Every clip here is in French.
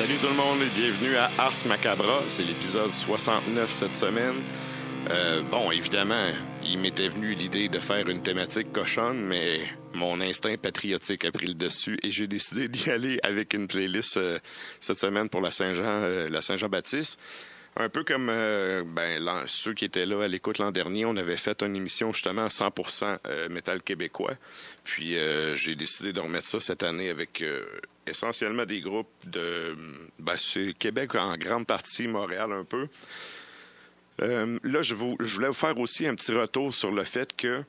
Salut tout le monde et bienvenue à Ars Macabra. C'est l'épisode 69 cette semaine. Bon, évidemment, il m'était venu l'idée de faire une thématique cochonne, mais mon instinct patriotique a pris le dessus et j'ai décidé d'y aller avec une playlist cette semaine pour la Saint-Jean-Baptiste. Un peu comme ceux qui étaient là à l'écoute l'an dernier, on avait fait une émission justement à 100% métal québécois. Puis j'ai décidé de remettre ça cette année avec essentiellement des groupes de c'est Québec en grande partie, Montréal un peu. Là, je voulais vous faire aussi un petit retour sur le fait que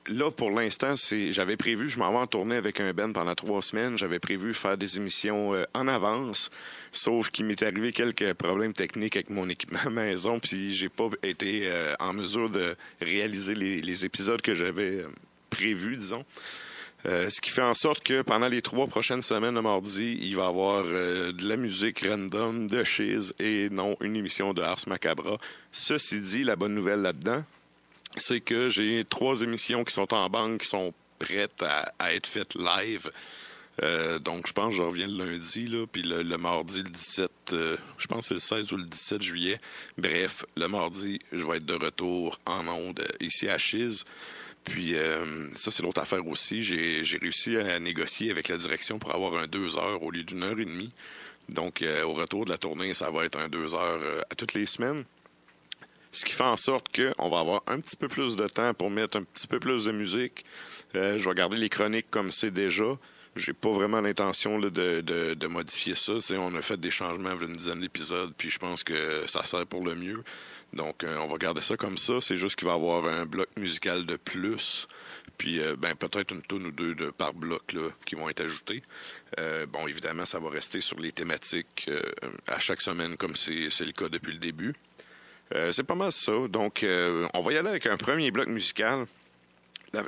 là, pour l'instant, j'avais prévu, je m'en vais en tournée avec un band pendant 3 semaines. J'avais prévu faire des émissions en avance, sauf qu'il m'est arrivé quelques problèmes techniques avec mon équipement maison, puis j'ai pas été en mesure de réaliser les épisodes que j'avais prévus, disons. Ce qui fait en sorte que pendant les 3 prochaines semaines de mardi, il va y avoir de la musique random de Shiz et non une émission de Ars Macabra. Ceci dit, la bonne nouvelle là-dedans, c'est que j'ai 3 émissions qui sont en banque, qui sont prêtes à être faites live. Donc, je pense que je reviens le lundi, là, puis le mardi, le 17, je pense que c'est le 16 ou le 17 juillet. Bref, le mardi, je vais être de retour en ondes ici à Shiz. Puis ça, c'est l'autre affaire aussi. J'ai réussi à négocier avec la direction pour avoir un 2 heures au lieu d'une heure et demie. Donc, au retour de la tournée, ça va être un 2 heures à toutes les semaines. Ce qui fait en sorte qu'on va avoir un petit peu plus de temps pour mettre un petit peu plus de musique. Je vais garder les chroniques comme c'est déjà. J'ai pas vraiment l'intention là, de modifier ça. On a fait des changements avec une dizaine d'épisodes, puis je pense que ça sert pour le mieux. Donc, on va garder ça comme ça. C'est juste qu'il va y avoir un bloc musical de plus. Puis, peut-être une tourne ou deux par bloc là, qui vont être ajoutés. Bon, évidemment, ça va rester sur les thématiques à chaque semaine, comme c'est le cas depuis le début. C'est pas mal ça. Donc, on va y aller avec un premier bloc musical.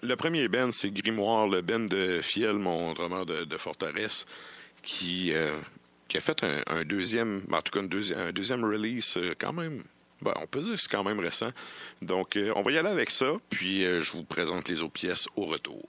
Le premier band, c'est Grimoire, le band de Fiel, mon drummer de Forteresse, qui a fait un deuxième, en tout cas un deuxième release quand même. On peut dire que c'est quand même récent. Donc, on va y aller avec ça, puis je vous présente les autres pièces au retour.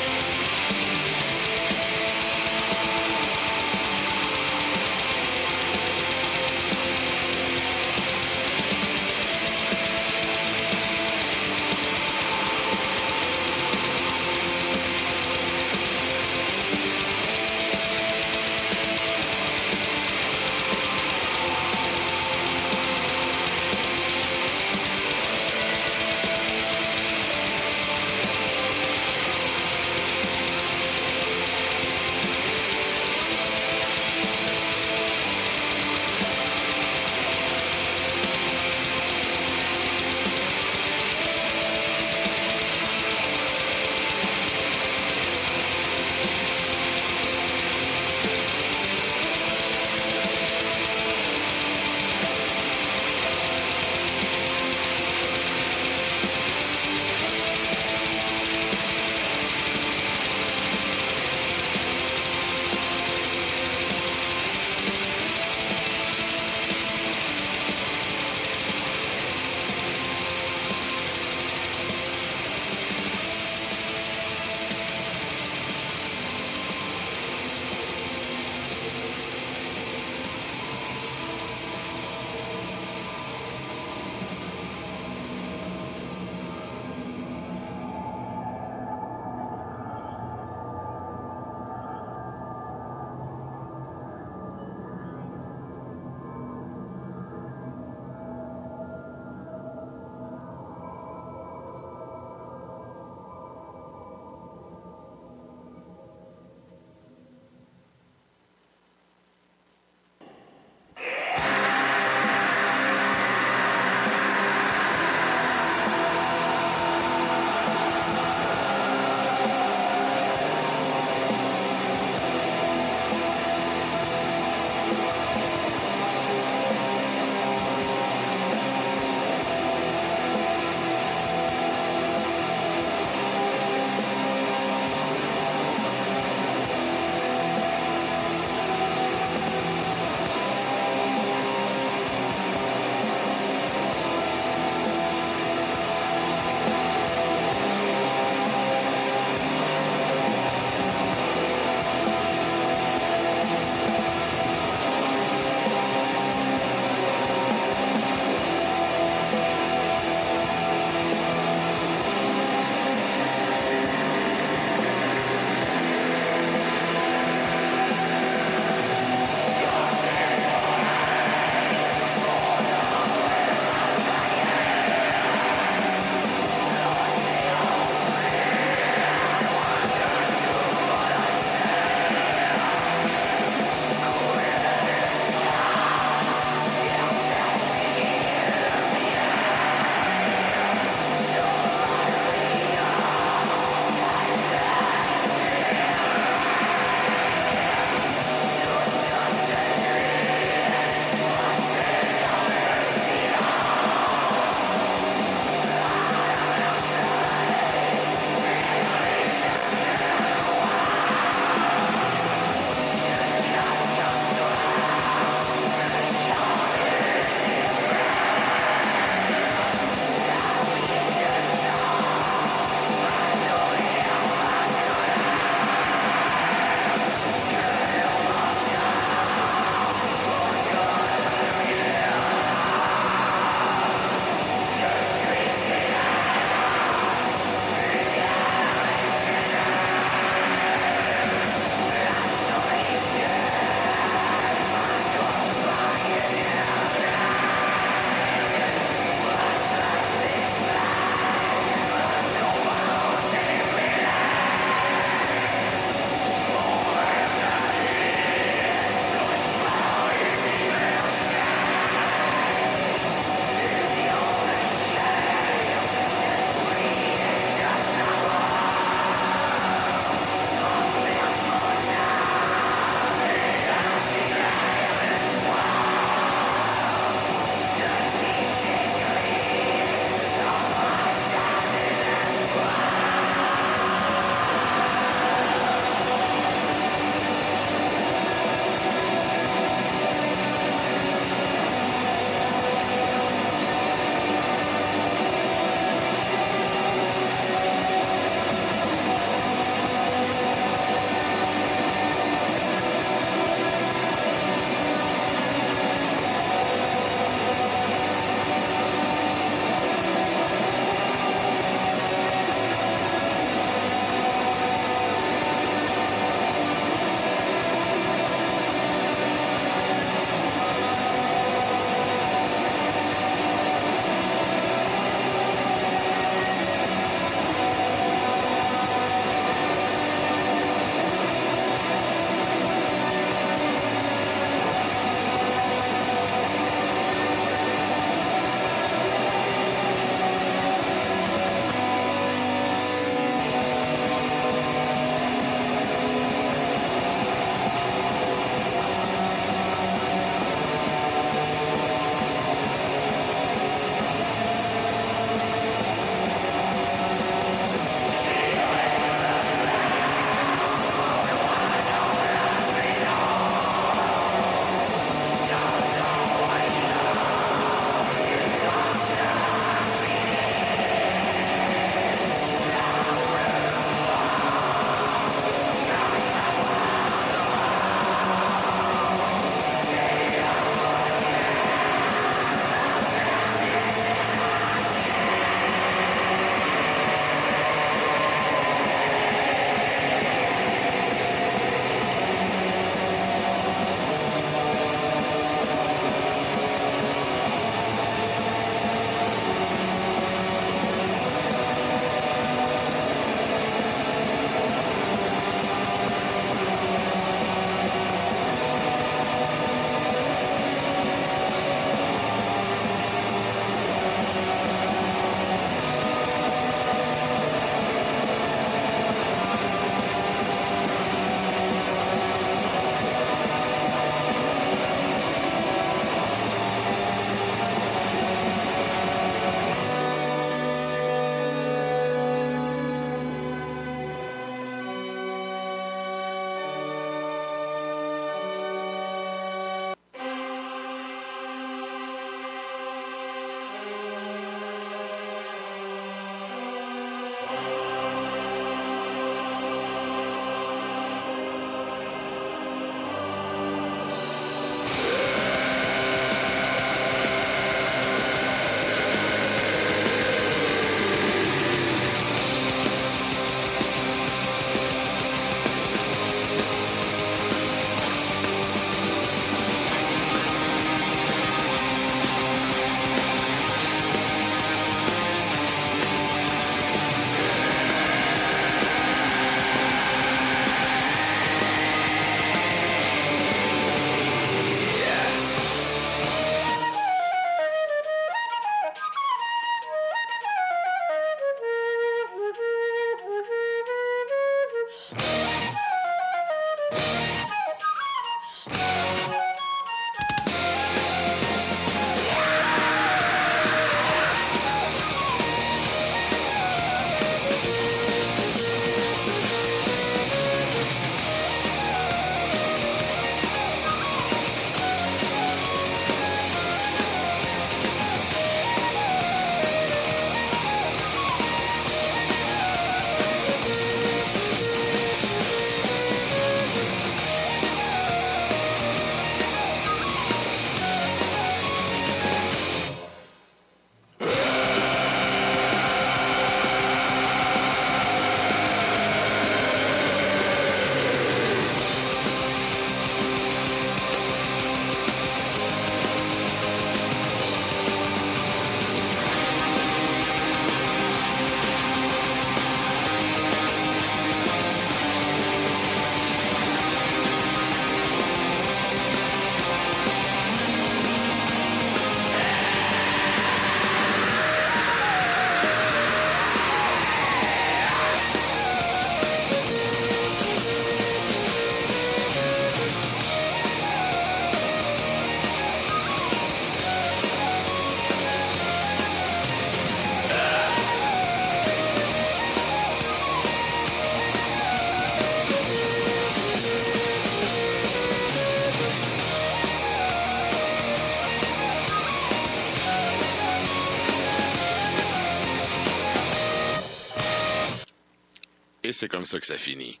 c'est comme ça que ça finit.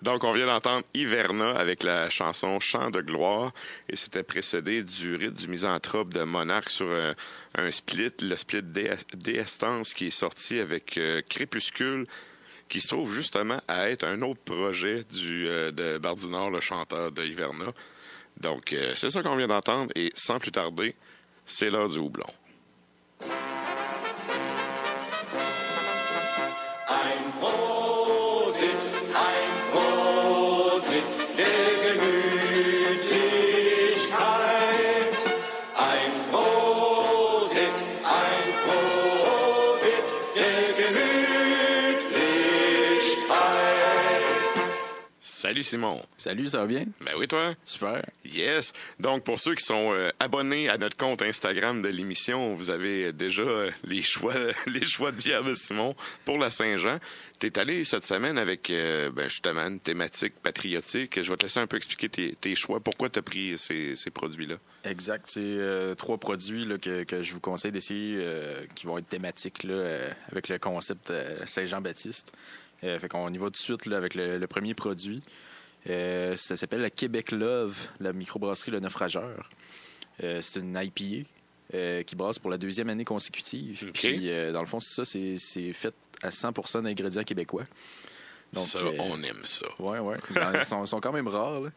Donc, on vient d'entendre Hiverna avec la chanson Chant de gloire, et c'était précédé du rite du misanthrope de Monarque sur un split, le split D'Estance, qui est sorti avec Crépuscule, qui se trouve justement à être un autre projet de Barre du Nord, le chanteur de Hiverna. Donc, c'est ça qu'on vient d'entendre, et sans plus tarder, c'est l'heure du houblon. Salut Simon. Salut, ça va bien? Ben oui, toi? Super. Yes. Donc, pour ceux qui sont abonnés à notre compte Instagram de l'émission, vous avez déjà les choix de bière de Simon pour la Saint-Jean. T'es allé cette semaine avec, justement, une thématique patriotique. Je vais te laisser un peu expliquer tes choix. Pourquoi t'as pris ces produits-là? Exact. C'est 3 produits là, que je vous conseille d'essayer qui vont être thématiques là, avec le concept Saint-Jean-Baptiste. Fait qu'on y va tout de suite là, avec le premier produit. Ça s'appelle la Québec Love, la microbrasserie Le Naufrageur. C'est une IPA qui brasse pour la 2e année consécutive. Okay. Puis, dans le fond, c'est fait à 100% d'ingrédients québécois. Donc, ça, on aime ça. Oui. Ils sont quand même rares, là.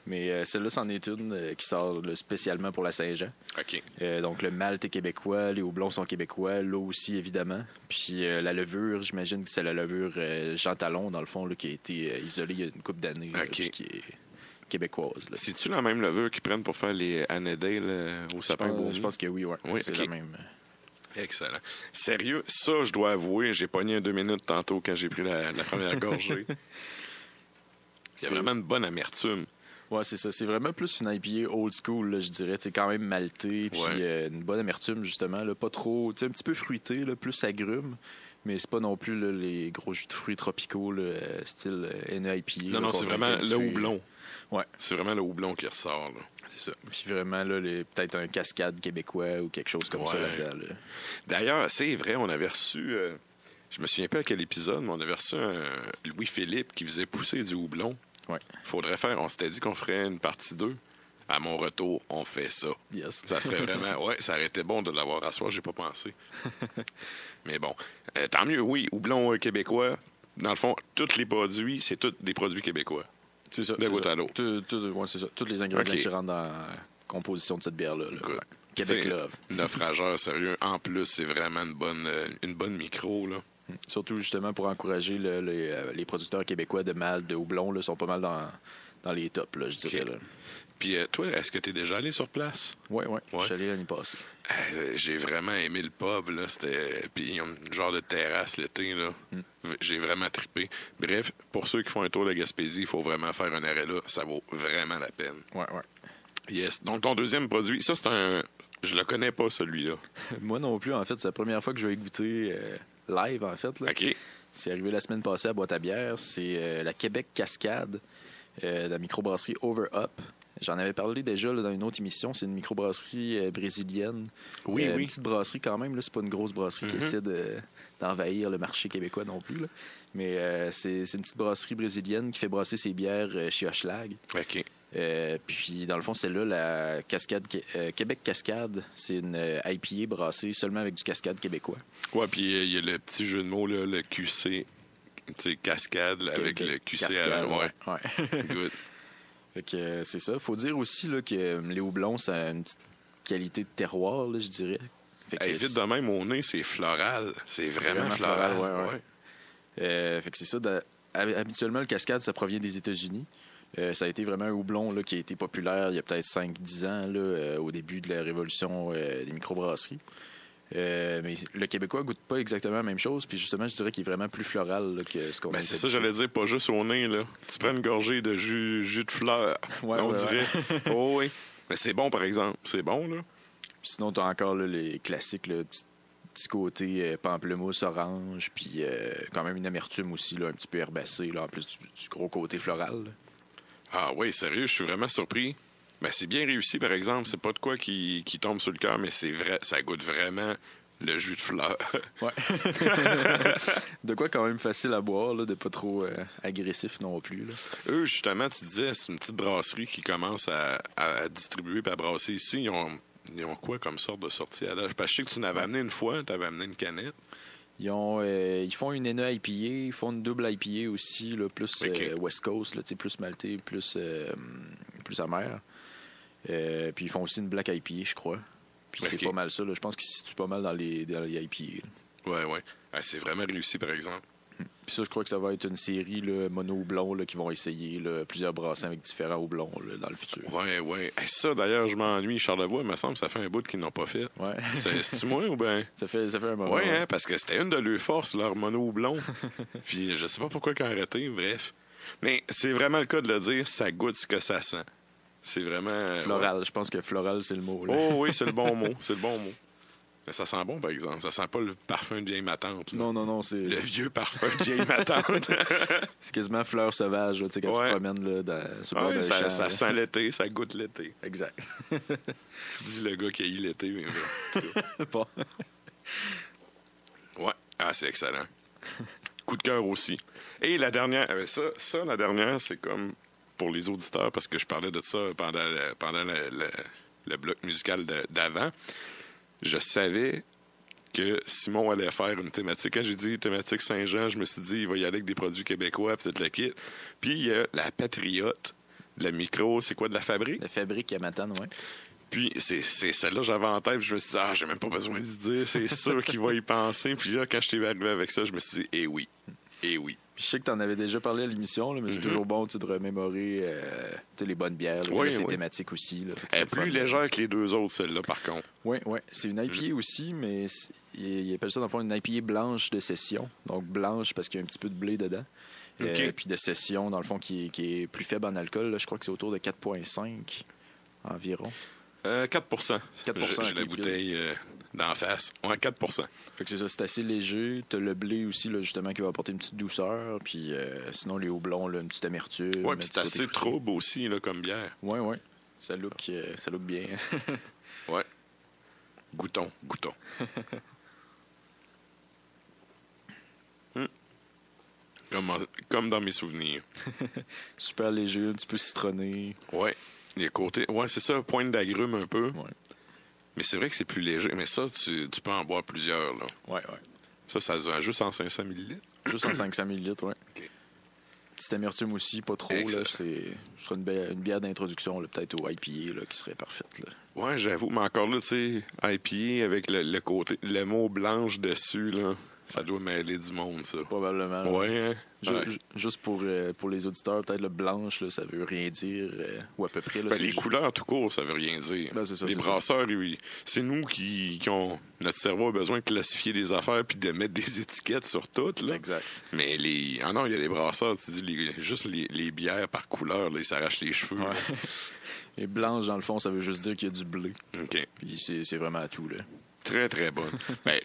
Mais celle-là, c'en est une qui sort là, spécialement pour la Saint-Jean. OK. Donc, le malt est québécois, les houblons sont québécois, l'eau aussi, évidemment. Puis la levure, j'imagine que c'est la levure Jean Talon, dans le fond, là, qui a été isolée il y a une couple d'années, là, puis qui est québécoise. Là. C'est-tu la même levure qu'ils prennent pour faire les Annedale au sapin Bourgneuf? Je pense que oui. C'est okay. la même. Excellent. Sérieux, ça, je dois avouer, j'ai pogné 2 minutes tantôt quand j'ai pris la première gorgée. Il y a vraiment une bonne amertume. Ouais, c'est ça. C'est vraiment plus une IPA old school, là, je dirais. C'est quand même malté, puis une bonne amertume, justement. Là, pas trop, un petit peu fruité, là, plus agrume. Mais c'est pas non plus là, les gros jus de fruits tropicaux, là, style NIPA. Non, c'est vraiment le houblon. Ouais. C'est vraiment le houblon qui ressort. Là. C'est ça. Puis vraiment, là, peut-être un cascade québécois ou quelque chose comme ça là-dedans. Là. D'ailleurs, c'est vrai, on avait reçu... je me souviens pas à quel épisode, mais on avait reçu un Louis-Philippe qui faisait pousser du houblon. Ouais. On s'était dit qu'on ferait une partie 2. À mon retour, on fait ça. Yes. Ça serait vraiment... Ouais, ça aurait été bon de l'avoir à soir, j'ai pas pensé. Mais bon, tant mieux, oui, houblon québécois. Dans le fond, tous les produits, c'est tous des produits québécois. C'est ça. De goutte à l'eau. C'est ça. Tous les ingrédients qui rentrent dans la composition de cette bière-là. Là. Ouais. Québec Love. Naufrageur, sérieux. En plus, c'est vraiment une bonne micro, là. Surtout, justement, pour encourager les producteurs québécois de malt, de houblon, là, sont pas mal dans les tops, là, je dirais. Okay. Là. Puis toi, est-ce que tu es déjà allé sur place? Oui. Je suis allé l'année passée. J'ai vraiment aimé le pub, là. Puis ils ont un genre de terrasse l'été, là. J'ai vraiment trippé. Bref, pour ceux qui font un tour de Gaspésie, il faut vraiment faire un arrêt là. Ça vaut vraiment la peine. Ouais. Yes. Donc, ton deuxième produit, ça, c'est un... Je le connais pas, celui-là. Moi non plus, en fait. C'est la première fois que je vais goûter live, en fait. Là. OK. C'est arrivé la semaine passée à Boîte à bière. C'est la Québec Cascade de la microbrasserie Over Up. J'en avais parlé déjà là, dans une autre émission. C'est une microbrasserie brésilienne. Oui. Une petite brasserie quand même. Là. C'est pas une grosse brasserie qui essaie d'envahir le marché québécois non plus. Là. Mais c'est une petite brasserie brésilienne qui fait brasser ses bières chez Hochelag. OK. Puis, dans le fond, c'est là la Cascade Québec Cascade. C'est une IPA brassée seulement avec du cascade québécois. Ouais, puis il y a le petit jeu de mots, là, le QC. Tu sais, cascade, là, avec le QC cascade, à la... Ouais. Good. Fait que c'est ça. Faut dire aussi là, que les houblons, ça a une petite qualité de terroir, là, je dirais. Fait que vite de même au nez, c'est floral. C'est vraiment floral. Ouais. Fait que c'est ça. Habituellement, le cascade, ça provient des États-Unis. Ça a été vraiment un houblon là, qui a été populaire il y a peut-être 5-10 ans, là, au début de la révolution des microbrasseries. Mais le Québécois goûte pas exactement la même chose, puis justement, je dirais qu'il est vraiment plus floral là, que ce qu'on a. C'est ça, j'allais dire, pas juste au nez, là. Tu prends une gorgée de jus de fleurs, on dirait. Oh oui. Mais c'est bon, par exemple. C'est bon, là. Puis sinon, t'as encore là, les classiques, le petit côté pamplemousse, orange, puis quand même une amertume aussi, là, un petit peu herbacée, là, en plus du gros côté floral. Là. Ah oui, sérieux, je suis vraiment surpris. Mais c'est bien réussi, par exemple. C'est pas de quoi qui tombe sur le cœur, mais c'est vrai, ça goûte vraiment Le jus de fleurs. Ouais. De quoi quand même facile à boire, là, de pas trop agressif non plus. Là. Eux, justement, tu disais, c'est une petite brasserie qui commence à distribuer et à brasser ici. Ils ont quoi comme sorte de sortie à l'âge? Parce que je sais que tu n'avais amené une fois, tu avais amené une canette. Ils font une NA IPA, ils font une double IPA aussi, là, plus West Coast, là, plus maltais, plus amer. Puis ils font aussi une Black IPA, je crois. Puis c'est pas mal ça. Là. Je pense qu'ils se situent pas mal dans les IPA. Là. Ouais. C'est vraiment réussi, par exemple. Puis ça, je crois que ça va être une série là, mono-houblon qui vont essayer là, plusieurs brassins avec différents houblons là, dans le futur. Ouais. Ça, d'ailleurs, je m'ennuie. Charlevoix, il me semble, ça fait un bout qu'ils n'ont pas fait. Ouais. C'est-tu moi ou bien? Ça fait un moment. Ouais, hein, parce que c'était une de leurs forces, leur mono-houblon. Puis je sais pas pourquoi ils ont arrêté, bref. Mais c'est vraiment le cas de le dire, ça goûte ce que ça sent. C'est vraiment... Floral, je pense que floral, c'est le mot. Là. Oh oui, c'est le bon mot. C'est le bon mot. Mais ça sent bon, par exemple. Ça sent pas le parfum de vieille ma tante. Là. Non, c'est... Le vieux parfum de vieille ma tante. C'est quasiment fleur sauvage, tu sais, quand tu te promènes là, sur le bord d'un champ. Ça sent l'été, ça goûte l'été. Exact. Dis le gars qui a eu l'été. Mais... Bon. Ouais. C'est excellent. Coup de cœur aussi. Et la dernière... la dernière, c'est comme... pour les auditeurs, parce que je parlais de ça pendant le bloc musical d'avant, je savais que Simon allait faire une thématique. Quand j'ai dit thématique Saint-Jean, je me suis dit, il va y aller avec des produits québécois, peut-être le kit. Puis il y a la Patriote, de la micro, c'est quoi, de la Fabrique? La Fabrique à Matane, oui. Puis c'est celle-là que j'avais en tête, puis je me suis dit, j'ai même pas besoin d'y dire, c'est sûr qu'il va y penser. Puis là, quand je t'ai arrivé avec ça, je me suis dit, eh oui. Je sais que tu en avais déjà parlé à l'émission, là, mais c'est toujours bon de remémorer les bonnes bières. C'est thématique aussi. Là, elle est plus légère que les deux autres, celle-là, par contre. Oui. C'est une IPA aussi, mais il appelle ça dans le fond une IPA blanche de session. Donc blanche parce qu'il y a un petit peu de blé dedans. Puis de session, dans le fond, qui est plus faible en alcool. Là, je crois que c'est autour de 4,5 environ. 4 4 J'ai la bouteille d'en face. Ouais, 4 Fait que c'est ça, c'est assez léger. T'as le blé aussi, là, justement, qui va apporter une petite douceur. Puis sinon, les houblons, là, une petite amertume. Ouais, puis c'est assez trouble aussi, là, comme bière. Ouais. Ça look bien. Ouais. Goûtons. Comme dans mes souvenirs. Super léger, un petit peu citronné. Ouais. Les côtés. Ouais, c'est ça, pointe d'agrumes un peu. Ouais. Mais c'est vrai que c'est plus léger. Mais ça, tu peux en boire plusieurs, là. Ouais. Ça se vend juste en 500 ml. Juste en 500 ml, ouais. OK. Petite amertume aussi, pas trop. Là, ce serait une bière d'introduction, là, peut-être au IPA, là, qui serait parfaite. Là. Ouais, j'avoue. Mais encore là, tu sais, IPA avec le côté, le mot blanche dessus, là. Ça doit mêler du monde, ça. Probablement. Là. Ouais, hein? Juste pour les auditeurs, peut-être le blanche, là, ça veut rien dire, ou à peu près. Là, les couleurs tout court, ça veut rien dire. Ben, c'est ça, les brasseurs, c'est nous qui ont... Notre cerveau a besoin de classifier des affaires puis de mettre des étiquettes sur toutes. Là. Exact. Mais il y a des brasseurs, tu dis, juste les bières par couleur, là, ils s'arrachent les cheveux. Ouais. Et blanche, dans le fond, ça veut juste dire qu'il y a du blé. OK. Puis c'est vraiment tout, là. Très, très bonne.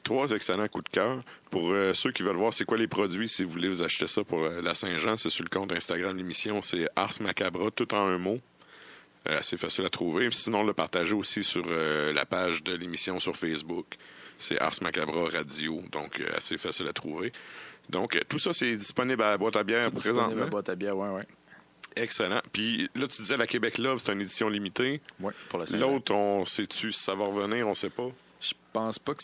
3 excellents coups de cœur. Pour ceux qui veulent voir c'est quoi les produits, si vous voulez vous acheter ça pour la Saint-Jean, c'est sur le compte Instagram de l'émission, c'est Ars Macabra, tout en un mot. Assez facile à trouver. Sinon, le partager aussi sur la page de l'émission sur Facebook. C'est Ars Macabra Radio, donc assez facile à trouver. Donc, tout ça, c'est disponible à la boîte à bière présentement. Disponible à la boîte à bière, ouais. Excellent. Puis là, tu disais la Québec Love, c'est une édition limitée. Oui, pour la Saint-Jean. L'autre, on sait-tu si ça va revenir, on sait pas. Je pense pas que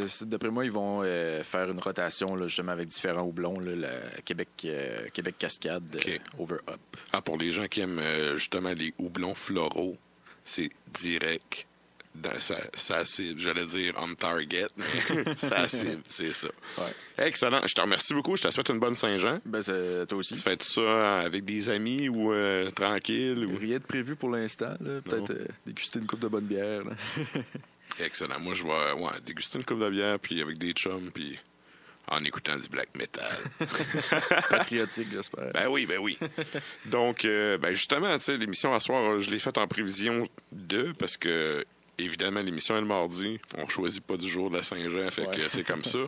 ça... D'après moi, ils vont faire une rotation là, justement avec différents houblons. Là, la Québec Cascade, Over Up. Pour les gens qui aiment justement les houblons floraux, c'est direct. J'allais dire on target, mais c'est ça. Ouais. Excellent. Je te remercie beaucoup. Je te souhaite une bonne Saint-Jean. Ben, toi aussi. Tu fais tout ça avec des amis ou tranquille? Ou... Rien de prévu pour l'instant. Peut-être déguster une coupe de bonne bière. Là. Excellent. Moi, je vais déguster une coupe de bière puis avec des chums puis en écoutant du black metal. Patriotique, j'espère. Ben oui. Donc, justement, tu sais, l'émission à soir, je l'ai faite en prévision parce que évidemment, l'émission est le mardi. On choisit pas du jour de la Saint-Jean, fait que c'est comme ça.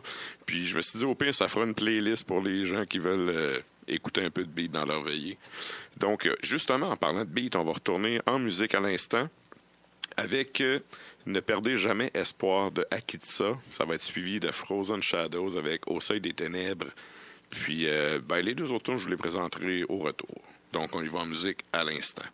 Puis je me suis dit, au pire, ça fera une playlist pour les gens qui veulent écouter un peu de beat dans leur veillée. Donc, justement, en parlant de beat, on va retourner en musique à l'instant avec Ne perdez jamais espoir de Akitsa. Ça va être suivi de Frozen Shadows avec Au seuil des ténèbres. Puis les deux autres tours, je vous les présenterai au retour. Donc, on y va en musique à l'instant.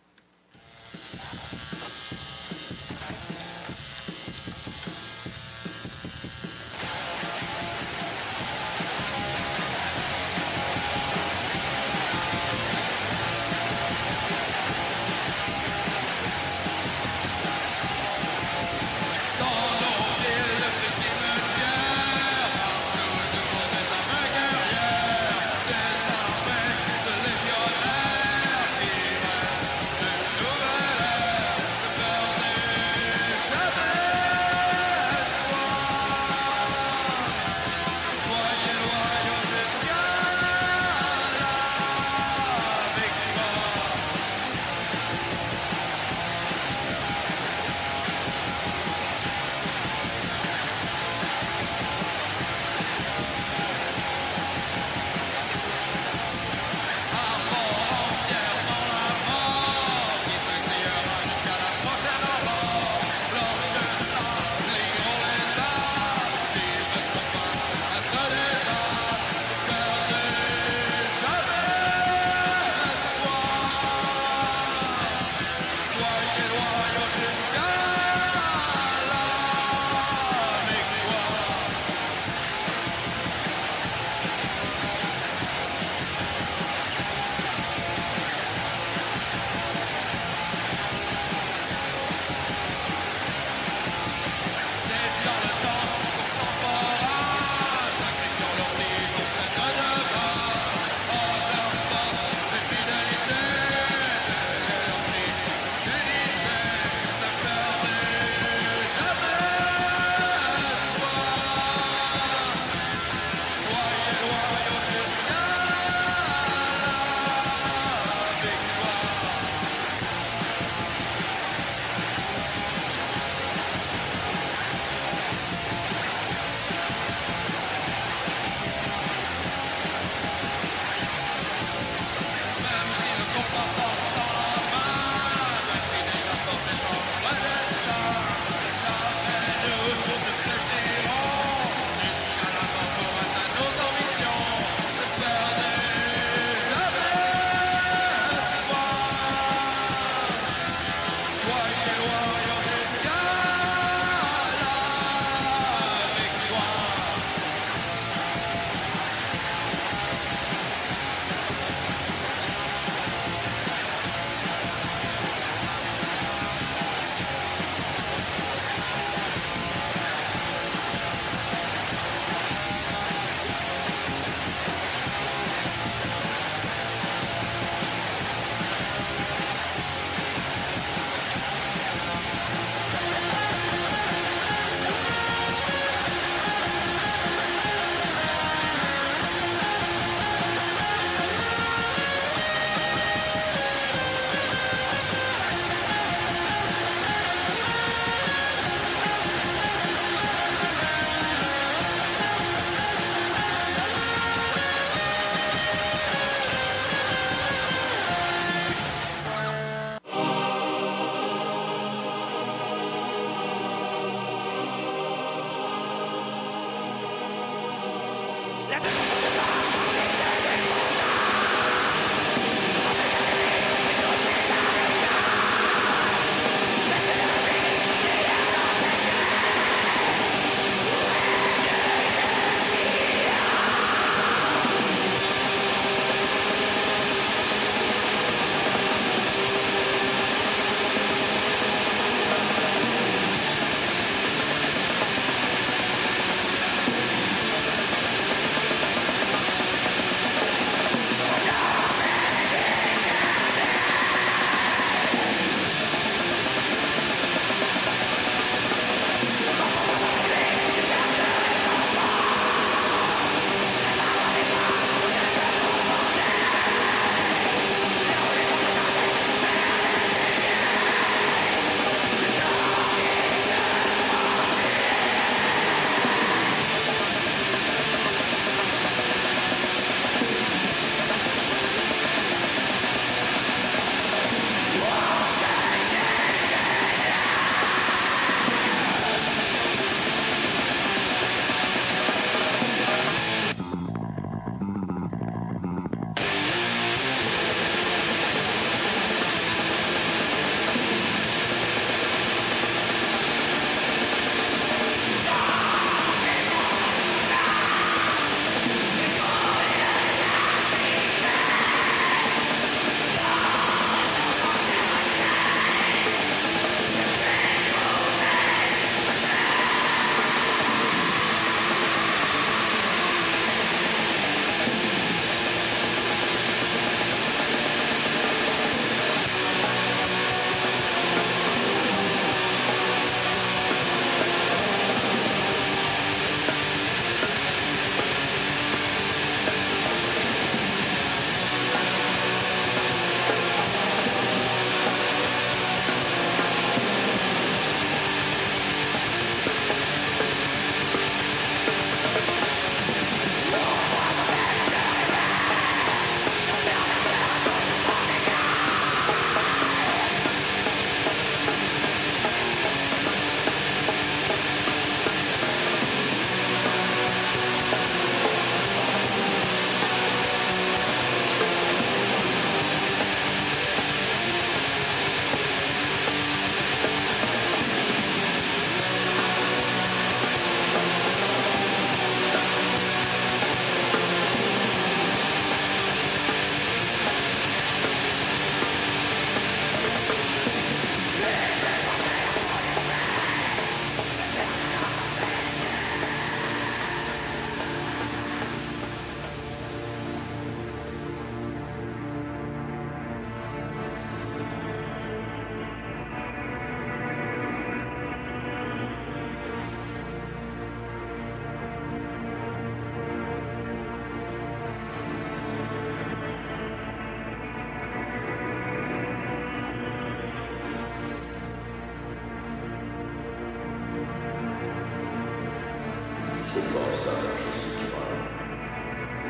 Ce passage si grand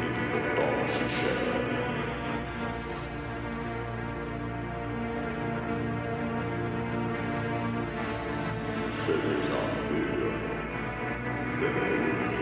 et qui pourtant si cher. Ce gens purs devraient l'ouvrir.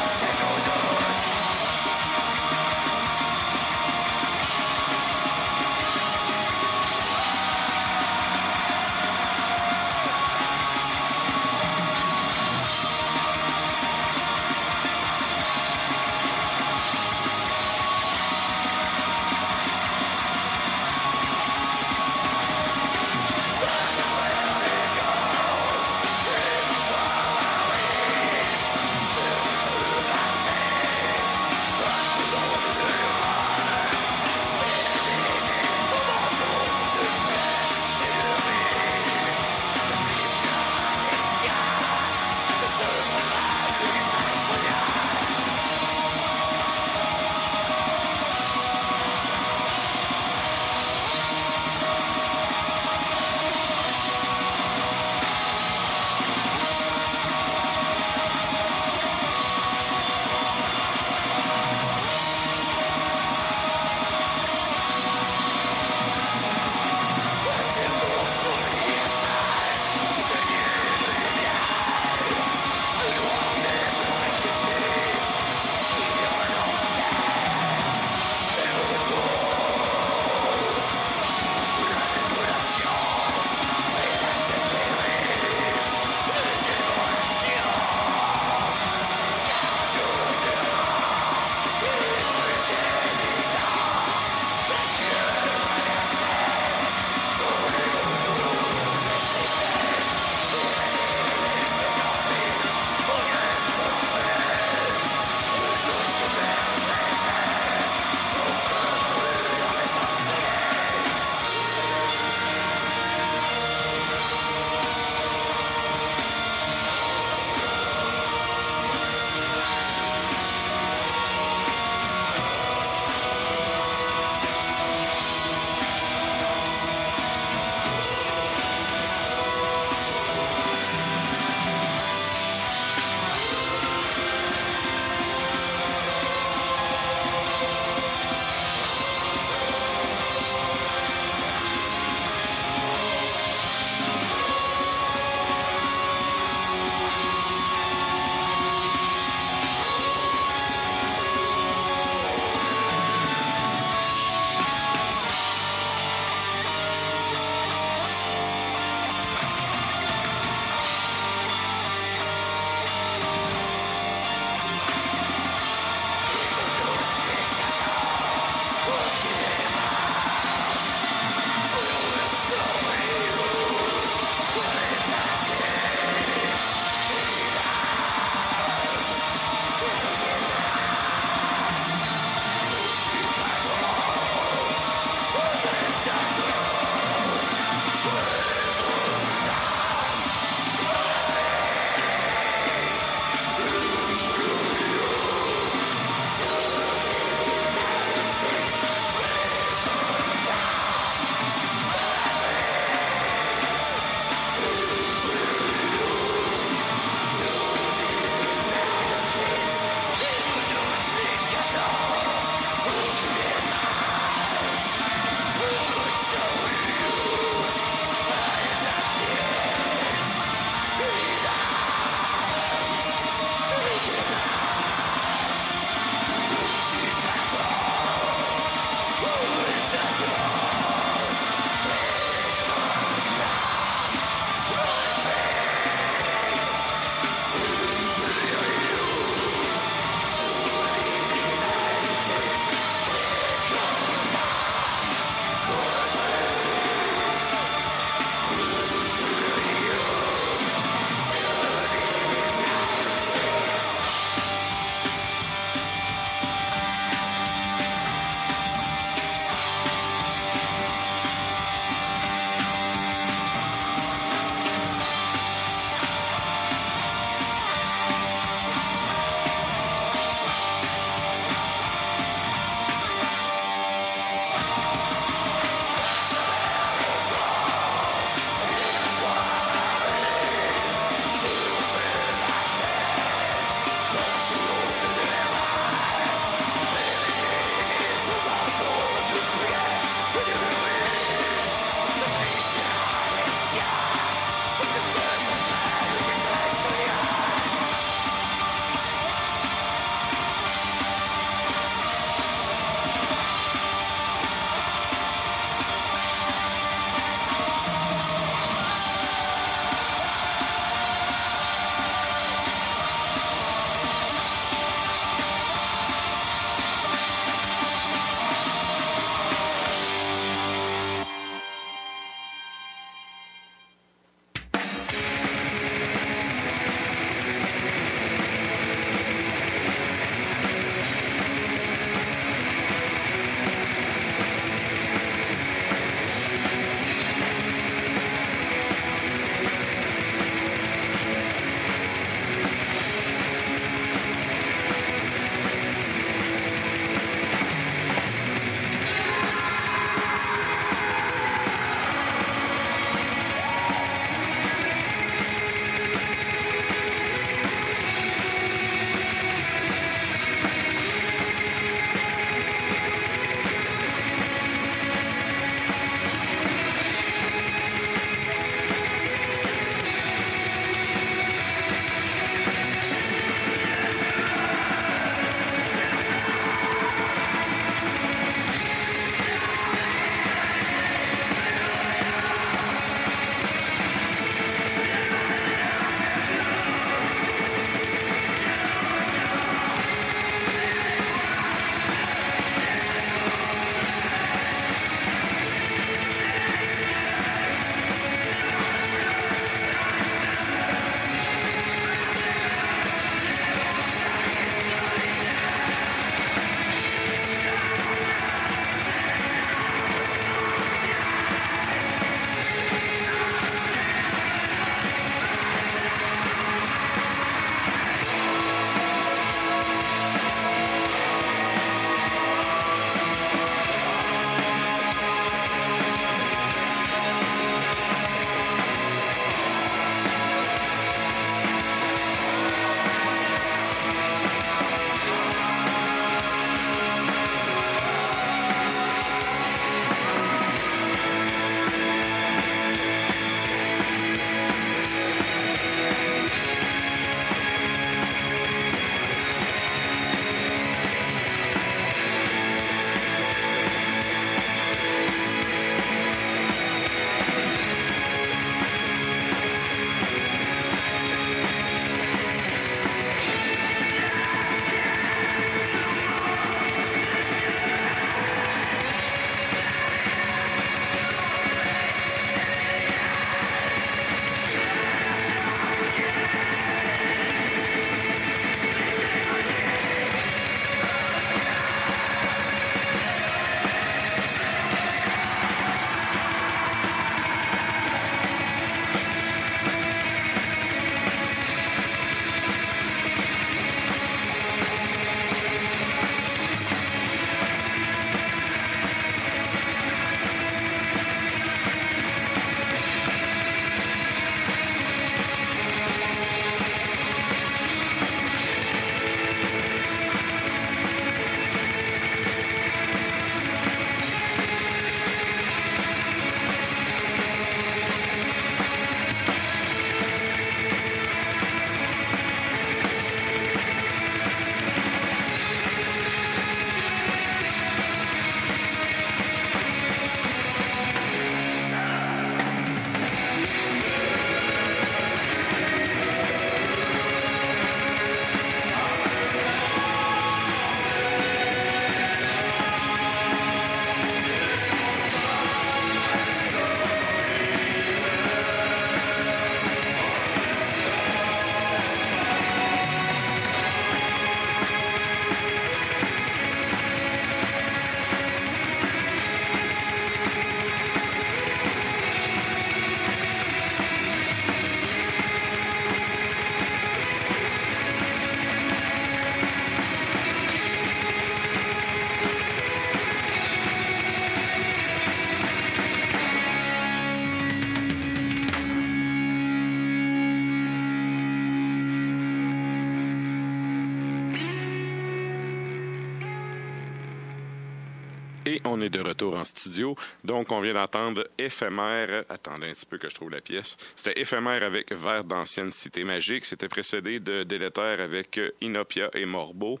Et on est de retour en studio. Donc, on vient d'entendre Éphémère. Attendez un petit peu que je trouve la pièce. C'était Éphémère avec Vers d'ancienne cité magique. C'était précédé de Délétère avec Inopia et Morbo.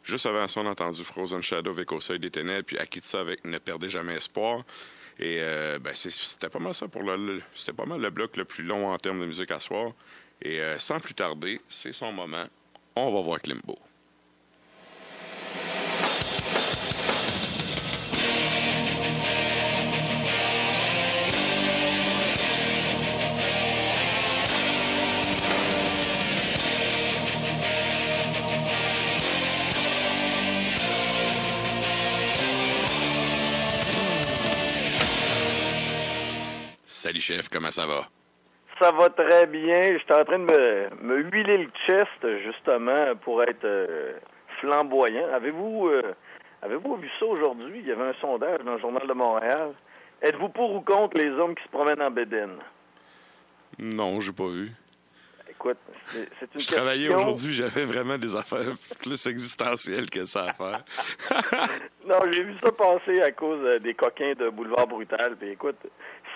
Juste avant ça, on a entendu Frozen Shadow avec Au seuil des ténèbres, puis Akitsa avec Ne perdez jamais espoir. Et c'était pas mal ça pour c'était pas mal le bloc le plus long en termes de musique à soir. Et sans plus tarder, c'est son moment. On va voir Klimbo. Salut chef, comment ça va? Ça va très bien. J'étais en train de me huiler le chest, justement, pour être flamboyant. Avez-vous vu ça aujourd'hui? Il y avait un sondage dans le Journal de Montréal. Êtes-vous pour ou contre les hommes qui se promènent en bédaine? Non, j'ai pas vu. Écoute, c'est une question... Je travaillais aujourd'hui, j'avais vraiment des affaires plus existentielles que ça à faire. Non, j'ai vu ça passer à cause des coquins de Boulevard Brutal. Puis écoute,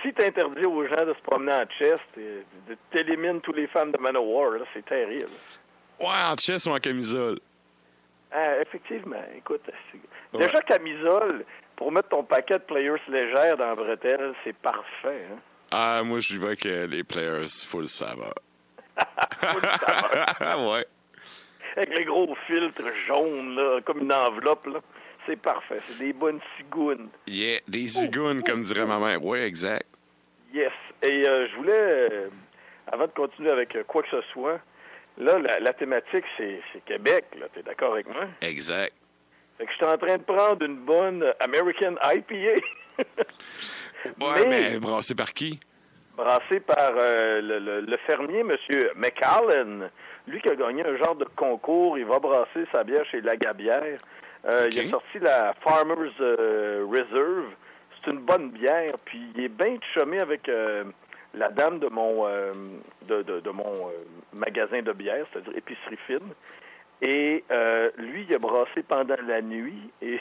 si tu interdis aux gens de se promener en chest, t'élimines tous les fans de Manowar, là, c'est terrible. Ouais, en chest ou en camisole. Effectivement, écoute, déjà camisole, pour mettre ton paquet de players légères dans la bretelle, c'est parfait. Hein? Ah, moi, je vais que les players full saveur. Ouais. Avec les gros filtres jaunes, là, comme une enveloppe, là. C'est parfait. C'est des bonnes cigounes. Yeah, des zigounes, comme dirait ma mère. Ouais, exact. Yes. Et je voulais, avant de continuer avec quoi que ce soit, là, la thématique, c'est Québec, là. T'es d'accord avec moi? Exact. Fait que je suis en train de prendre une bonne American IPA. Ouais, mais brassé par qui? Brassé par le fermier, M. McAllen. Lui qui a gagné un genre de concours, il va brasser sa bière chez Lagabière. Okay. Il a sorti la Farmers Reserve. C'est une bonne bière, puis il est bien chumé avec la dame de mon magasin de bière, c'est-à-dire épicerie fine. Et lui, il a brassé pendant la nuit et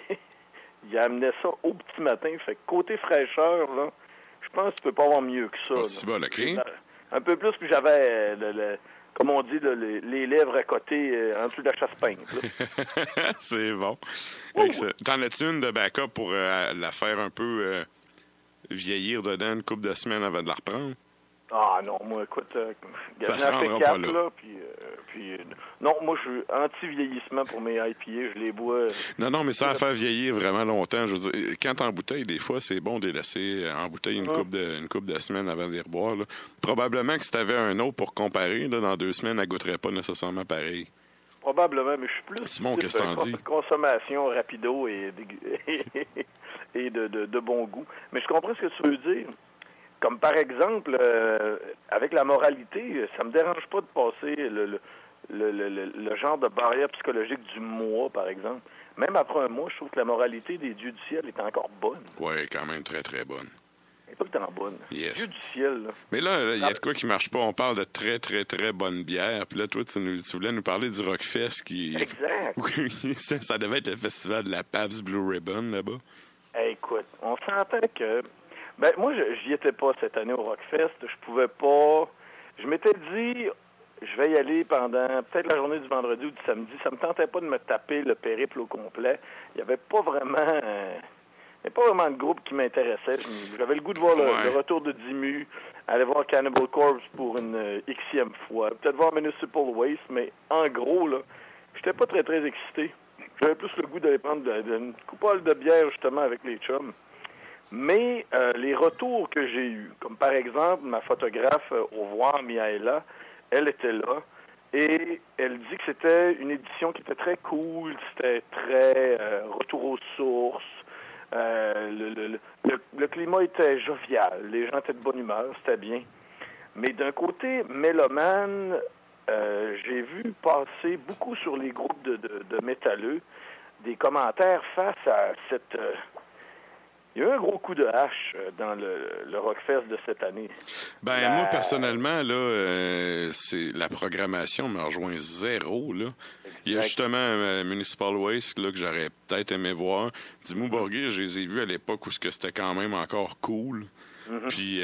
il a amené ça au petit matin. Fait que côté fraîcheur, là, je pense que tu peux pas avoir mieux que ça. Pas si bon, OK. Un peu plus, puis j'avais, comme on dit, les lèvres à côté, en dessous de la chasse-peigne. C'est bon. T'en as-tu une de backup pour la faire un peu vieillir dedans une couple de semaines avant de la reprendre? Ah non, moi, écoute, ça se rendra pas là. Non, moi, je suis anti-vieillissement pour mes IPA, je les bois. Non, mais ça va faire vieillir vraiment longtemps. Je veux dire, quand t'es en bouteille, des fois, c'est bon de les laisser en bouteille une couple de semaines avant de les reboire. Là. Probablement que si t'avais un autre pour comparer, là, dans 2 semaines, elle goûterait pas nécessairement pareil. Probablement, mais je suis plus Simon, qu'est-ce que t'en dis? Consommation rapido et de bon goût. Mais je comprends ce que tu veux dire. Comme par exemple, avec la moralité, ça me dérange pas de passer le genre de barrière psychologique du mois, par exemple. Même après un mois, je trouve que la moralité des dieux du ciel est encore bonne. Oui, quand même très, très bonne. Elle est pas le temps bonne. Yes. Dieu du ciel, là. Mais là, il y a de quoi qui marche pas. On parle de très, très, très bonne bière. Puis là, toi, tu voulais nous parler du Rockfest qui... Exact. Oui, ça devait être le festival de la Pabst Blue Ribbon, là-bas. Écoute, on s'entend que... Ben, moi, j'y étais pas cette année au Rockfest. Je pouvais pas... Je m'étais dit, je vais y aller pendant peut-être la journée du vendredi ou du samedi. Ça me tentait pas de me taper le périple au complet. Il y avait pas vraiment... Il n'y a pas vraiment de groupe qui m'intéressait. J'avais le goût de voir le retour de Dimmu, aller voir Cannibal Corpse pour une xème fois, peut-être voir Municipal Waste, mais en gros, là, j'étais pas très, très excité. J'avais plus le goût d'aller prendre une coupole de bière, justement, avec les chums. Mais les retours que j'ai eus, comme par exemple ma photographe au voir, Miaela, elle était là, et elle dit que c'était une édition qui était très cool, c'était très retour aux sources, le climat était jovial, les gens étaient de bonne humeur, c'était bien. Mais d'un côté mélomane, j'ai vu passer beaucoup sur les groupes de métalleux des commentaires face à cette... il y a eu un gros coup de hache dans le Rockfest de cette année. Moi, personnellement, là, c'est la programmation me rejoint zéro, là. Il y a justement Municipal Waste là, que j'aurais peut-être aimé voir. Dimmu Borgir, je les ai vus à l'époque où c'était quand même encore cool. Puis,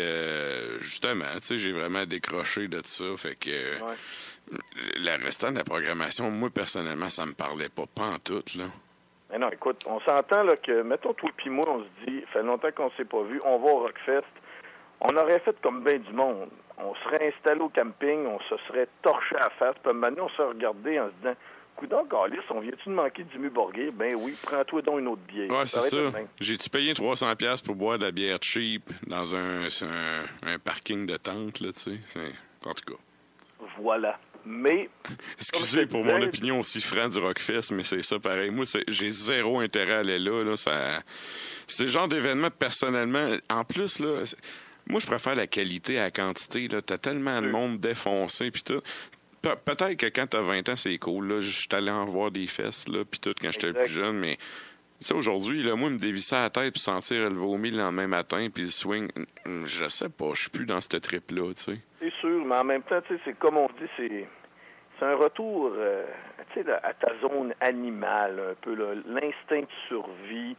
justement, tu sais, j'ai vraiment décroché de ça. Fait que le restant de la programmation, moi, personnellement, ça me parlait pas en tout, là. Mais non, écoute, on s'entend là que, mettons, toi et moi, on se dit, fait longtemps qu'on s'est pas vu, on va au Rockfest. On aurait fait comme bien du monde. On serait installé au camping, on se serait torché à la face, puis maintenant, on se serait regardé en se disant, coudonc, Galice, on vient-tu de manquer Dimmu Borgir? Ben oui, prends-toi donc une autre bière. Ouais, c'est ça. J'ai-tu payé 300$ pour boire de la bière cheap dans un parking de tente, là, tu sais? En tout cas. Voilà. Mais... Excusez pour mon opinion aussi franc du Rockfest, mais c'est ça pareil. Moi, j'ai zéro intérêt à aller là. C'est le genre d'événement, personnellement... En plus, là... Moi, je préfère la qualité à la quantité. Là. T'as tellement de monde défoncé, puis tout. Peut-être que quand t'as 20 ans, c'est cool. Là. Je suis allé en voir des fesses, là, puis tout, quand j'étais plus jeune, mais... Tu sais, aujourd'hui, là, moi, me dévisser la tête puis sentir le vomi le lendemain matin puis le swing, je sais pas, je suis plus dans cette trip-là, tu sais. C'est sûr, mais en même temps, tu sais, c'est comme on dit, c'est un retour, tu sais, à ta zone animale, un peu, là, l'instinct de survie,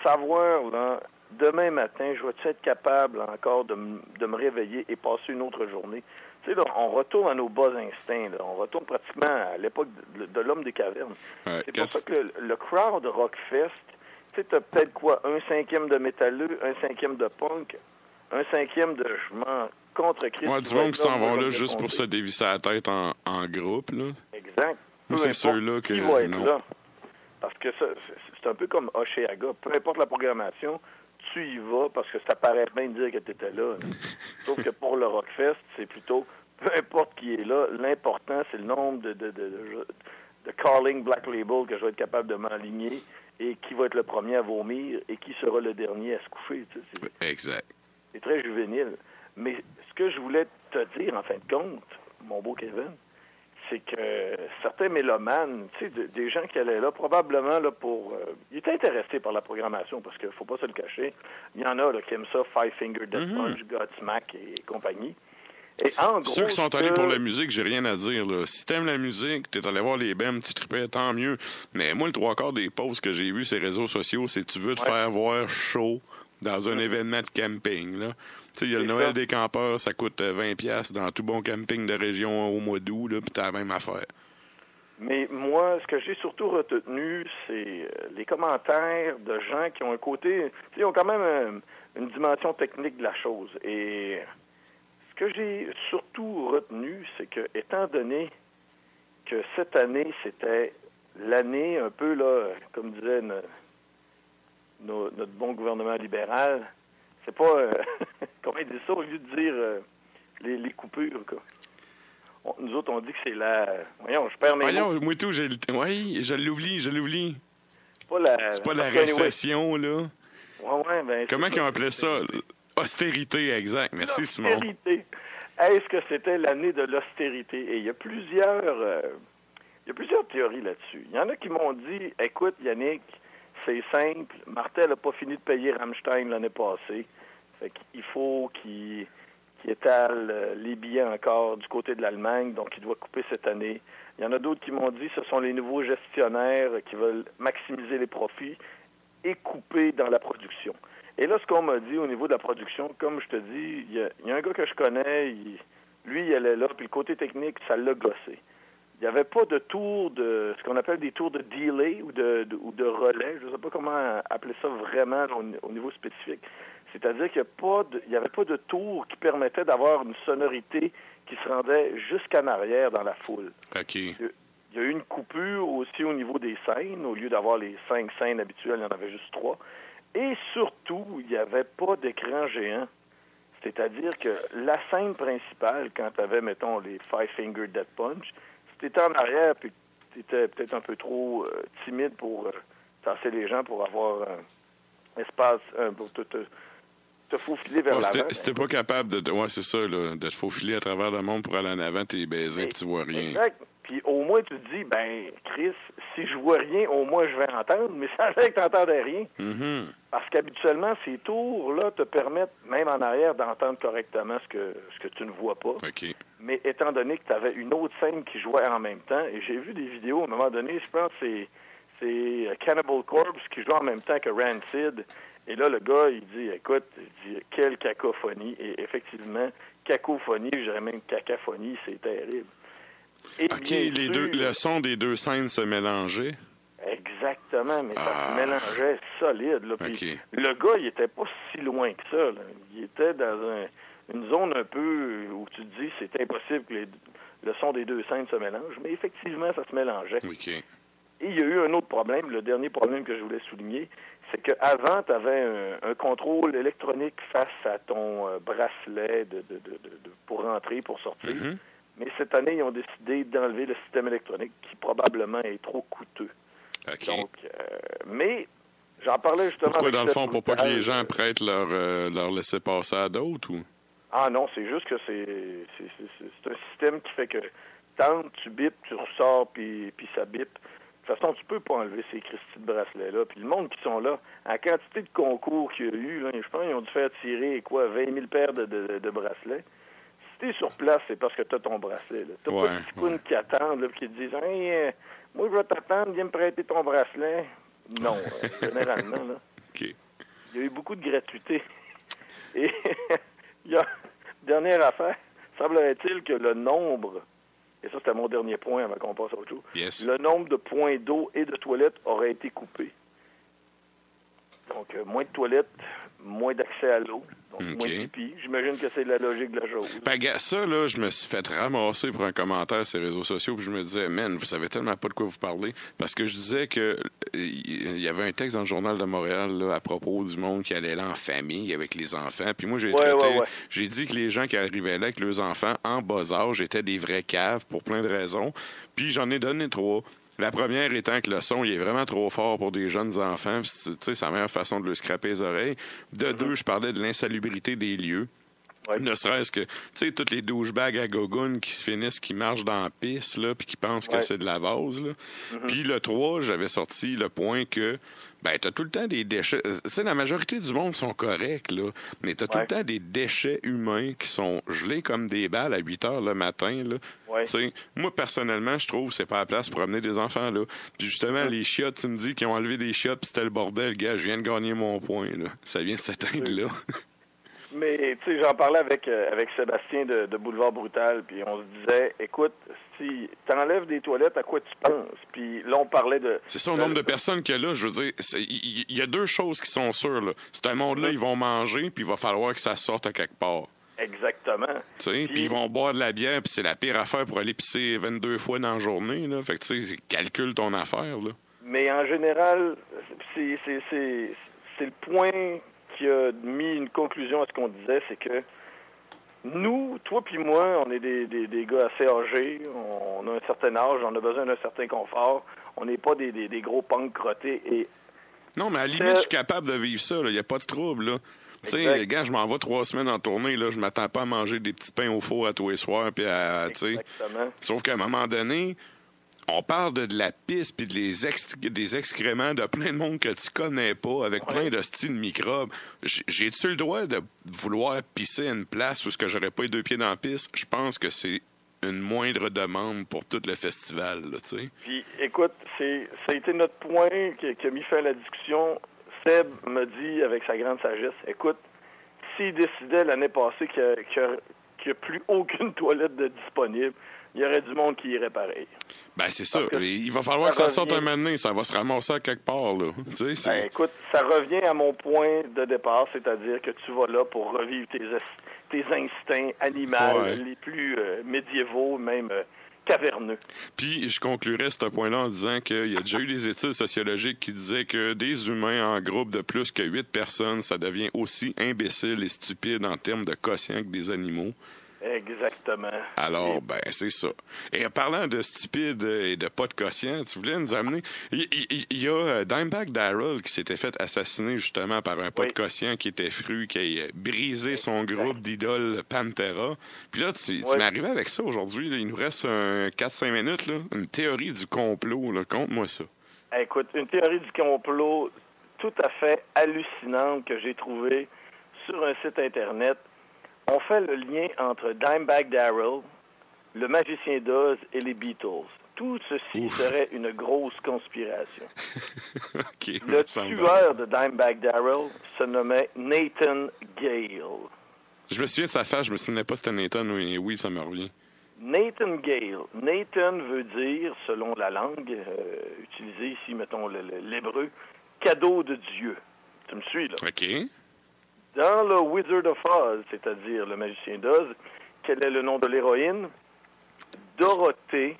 savoir, là, demain matin, je vais être capable encore de me réveiller et passer une autre journée. Tu sais, là, on retourne à nos bas instincts, là. On retourne pratiquement à l'époque de l'homme des cavernes. Ouais, c'est pour ça que le crowd Rockfest, tu sais, t'as peut-être quoi, 1/5 de métalleux, 1/5 de punk, 1/5 de je m'en contre-Christ. Ouais, du monde qui s'en vont là juste pour se dévisser la tête en groupe, là. Exact. Moi, c'est ceux-là que... non. Là. Parce que ça, c'est un peu comme Oshéaga. Peu importe la programmation, tu y vas parce que ça paraît bien de dire que tu étais là. Sauf que pour le Rockfest, c'est plutôt, peu importe qui est là, l'important, c'est le nombre de calling Black Label que je vais être capable de m'aligner et qui va être le premier à vomir et qui sera le dernier à se coucher. Tu sais, exact. C'est très juvénile. Mais ce que je voulais te dire, en fin de compte, mon beau Kevin, c'est que certains mélomanes, tu sais, des gens qui allaient là, probablement là pour... ils étaient intéressés par la programmation, parce qu'il ne faut pas se le cacher. Il y en a là, qui aiment ça, Five Finger Death Punch, Godsmack et compagnie. Et en gros, ceux qui sont allés pour la musique, j'ai rien à dire. Là. Si t'aimes la musique, t'es allé voir les bands, tu trippais, tant mieux. Mais moi, le 3/4 des posts que j'ai vus sur les réseaux sociaux, c'est tu veux te faire voir chaud dans un événement de camping, là. Tu sais, il y a le Noël des campeurs, ça coûte 20$ dans tout bon camping de région au mois d'août, là, puis t'as la même affaire. Mais moi, ce que j'ai surtout retenu, c'est les commentaires de gens qui ont un côté... Tu sais, ils ont quand même une dimension technique de la chose. Et ce que j'ai surtout retenu, c'est que, étant donné que cette année, c'était l'année un peu, là, comme disait notre bon gouvernement libéral, c'est pas... comment ils disent ça, au lieu de dire les coupures, quoi. Nous autres, on dit que c'est la... Voyons, je perds mes mots. Moi tout, oui, je l'oublie. C'est pas la récession, là. Ouais, ben... Comment ils ont appelé ça? Austérité, exact. Merci, Simon. L'austérité. Est-ce que c'était l'année de l'austérité? Et il y a plusieurs théories là-dessus. Il y en a qui m'ont dit, écoute, Yannick, c'est simple, Martel n'a pas fini de payer Rammstein l'année passée. Fait qu'il faut qu'il étale les billets encore du côté de l'Allemagne, donc il doit couper cette année. Il y en a d'autres qui m'ont dit que ce sont les nouveaux gestionnaires qui veulent maximiser les profits et couper dans la production. Et là, ce qu'on m'a dit au niveau de la production, comme je te dis, il y a un gars que je connais, lui, il allait là, puis le côté technique, ça l'a gossé. Il n'y avait pas de tour de ce qu'on appelle des tours de delay ou de relais. Je ne sais pas comment appeler ça vraiment au niveau spécifique. C'est-à-dire qu'il n'y avait pas de tour qui permettait d'avoir une sonorité qui se rendait jusqu'en arrière dans la foule. OK. Il y a eu une coupure aussi au niveau des scènes. Au lieu d'avoir les 5 scènes habituelles, il y en avait juste 3. Et surtout, il n'y avait pas d'écran géant. C'est-à-dire que la scène principale, quand tu avais, mettons, les Five Finger Death Punch, si tu étais en arrière puis tu étais peut-être un peu trop timide pour tasser les gens pour avoir espace pour te faufiler vers l'avant. Si t'es pas capable de... Ouais, c'est ça, là, de te faufiler à travers le monde pour aller en avant, t'es baisé et tu vois rien. Exact. Puis au moins, tu te dis, ben, Chris, si je vois rien, au moins, je vais entendre, mais ça fait que tu n'entendais rien. Mm-hmm. Parce qu'habituellement, ces tours-là te permettent, même en arrière, d'entendre correctement ce que tu ne vois pas. OK. Mais étant donné que tu avais une autre scène qui jouait en même temps, et j'ai vu des vidéos, à un moment donné, je pense que c'est Cannibal Corpse qui joue en même temps que Rancid. Et là, le gars, il dit, écoute, quelle cacophonie. Et effectivement, cacophonie, je dirais même cacophonie, c'est terrible. Et OK, le son des deux scènes se mélangeait. Exactement, mais ça se mélangeait solide. Là. Puis OK. le gars, il était pas si loin que ça. Là. Il était dans une zone un peu où tu te dis c'est impossible que le son des deux scènes se mélange, mais effectivement, ça se mélangeait. OK. Et il y a eu un autre problème, le dernier problème que je voulais souligner, c'est qu'avant, tu avais un contrôle électronique face à ton bracelet pour rentrer, pour sortir. Mm-hmm. Mais cette année, ils ont décidé d'enlever le système électronique qui probablement est trop coûteux. OK. Donc, mais j'en parlais justement. Pourquoi, avec dans le fond, Seth pour pas que Brutal, les gens prêtent leur laisser passer à d'autres? Ou? Ah non, c'est juste que c'est un système qui fait que tant tu bipes, tu ressors, puis ça bip. De toute façon, tu peux pas enlever ces Christy de bracelets-là. Puis le monde qui sont là, en quantité de concours qu'il y a eu, là, je pense qu'ils ont dû faire tirer 20 000 paires de bracelets. Si t'es sur place, c'est parce que t'as ton bracelet. T'as pas de petits qui attendent, là, qui te disent « Hey, moi, je vais t'attendre, viens me prêter ton bracelet. » Non, généralement, là. OK. Il y a eu beaucoup de gratuité. Et il y a dernière affaire, semblerait-il que le nombre, et ça c'était mon dernier point avant qu'on passe à autre chose, le nombre de points d'eau et de toilettes aurait été coupé. Donc, moins de toilettes, moins d'accès à l'eau, donc moins de pipi. J'imagine que c'est la logique de la chose. Ben, ça, là, je me suis fait ramasser pour un commentaire sur les réseaux sociaux, puis je me disais, man, vous savez tellement pas de quoi vous parlez. Parce que je disais que il y avait un texte dans le Journal de Montréal là, à propos du monde qui allait là en famille avec les enfants. Puis moi, j'ai dit que les gens qui arrivaient là avec leurs enfants en bas âge étaient des vrais caves pour plein de raisons. Puis j'en ai donné 3. La première étant que le son, il est vraiment trop fort pour des jeunes enfants. C'est la meilleure façon de leur scraper les oreilles. De 2, je parlais de l'insalubrité des lieux. Ouais. Ne serait-ce que, tu sais, toutes les douchebags à gogoune qui se finissent, qui marchent dans la piste, là, puis qui pensent que c'est de la vase, là. Puis le 3, j'avais sorti le point que, ben, t'as tout le temps des déchets. Tu sais, la majorité du monde sont corrects, là, mais t'as tout le temps des déchets humains qui sont gelés comme des balles à 8 heures le matin, là. Tu sais, moi, personnellement, je trouve que c'est pas la place pour amener des enfants, là. Puis justement, les chiottes, tu me dis qu'ils ont enlevé des chiottes, puis c'était le bordel, gars, je viens de gagner mon point, là. Ça vient de s'éteindre, là. Mais, tu sais, j'en parlais avec Sébastien de Boulevard Brutal, puis on se disait, écoute, si t'enlèves des toilettes, à quoi tu penses? Puis là, on parlait de... C'est ça, le nombre de personnes qu'il y a là, je veux dire, il y a 2 choses qui sont sûres, là. C'est un monde-là, ils vont manger, puis il va falloir que ça sorte à quelque part. Exactement. Tu sais, puis ils vont boire de la bière, puis c'est la pire affaire pour aller pisser 22 fois dans la journée, là. Fait que, tu sais, calcule ton affaire, là. Mais en général, c'est le point qui a mis une conclusion à ce qu'on disait, c'est que nous, toi puis moi, on est des gars assez âgés, on a un certain âge, on a besoin d'un certain confort, on n'est pas des gros punks crottés et... Non, mais à la limite, je suis capable de vivre ça, il n'y a pas de trouble, là. Tu sais, gars, je m'en vais 3 semaines en tournée, là, je m'attends pas à manger des petits pains au four à tous les soirs, puis à, tu sais... Sauf qu'à un moment donné... On parle de la piste puis des excréments de plein de monde que tu connais pas avec plein de styles de microbes. J'ai-tu le droit de vouloir pisser à une place où ce que j'aurais pas les 2 pieds dans la piste? Je pense que c'est une moindre demande pour tout le festival, là, tu sais. Puis, écoute, ça a été notre point qui a mis fin à la discussion. Seb m'a dit, avec sa grande sagesse, écoute, s'il décidait l'année passée qu'il n'y a plus aucune toilette de disponible, il y aurait du monde qui irait pareil. Ben, c'est ça. Il va falloir que ça sorte un moment donné. Ça va se ramasser à quelque part, là. Tu sais, ben, écoute, ça revient à mon point de départ, c'est-à-dire que tu vas là pour revivre tes instincts animaux les plus médiévaux, même caverneux. Puis, je conclurais ce point-là en disant qu'il y a déjà eu des études sociologiques qui disaient que des humains en groupe de plus que 8 personnes, ça devient aussi imbécile et stupide en termes de quotient que des animaux. Exactement. Alors, ben, c'est ça. Et parlant de stupide et de pas de quotient, tu voulais nous amener... Il y a Dimebag Darrell qui s'était fait assassiner justement par un pas de quotient qui était fru, qui a brisé son groupe d'idoles Pantera. Puis là, tu m'es arrivé avec ça aujourd'hui. Il nous reste 4-5 minutes. Là. Une théorie du complot. Là. Conte-moi ça. Écoute, une théorie du complot tout à fait hallucinante que j'ai trouvée sur un site Internet. On fait le lien entre Dimebag Darrell le magicien d'Oz et les Beatles. Tout ceci serait une grosse conspiration. Okay, le tueur de Dimebag Darrell se nommait Nathan Gale. Je me souviens de sa face, je me souvenais pas c'était Nathan, oui, ça me revient. Nathan Gale. Nathan veut dire, selon la langue utilisée ici, mettons l'hébreu, cadeau de Dieu. Tu me suis, là? OK. Dans le Wizard of Oz, c'est-à-dire le magicien d'Oz, quel est le nom de l'héroïne? Dorothée,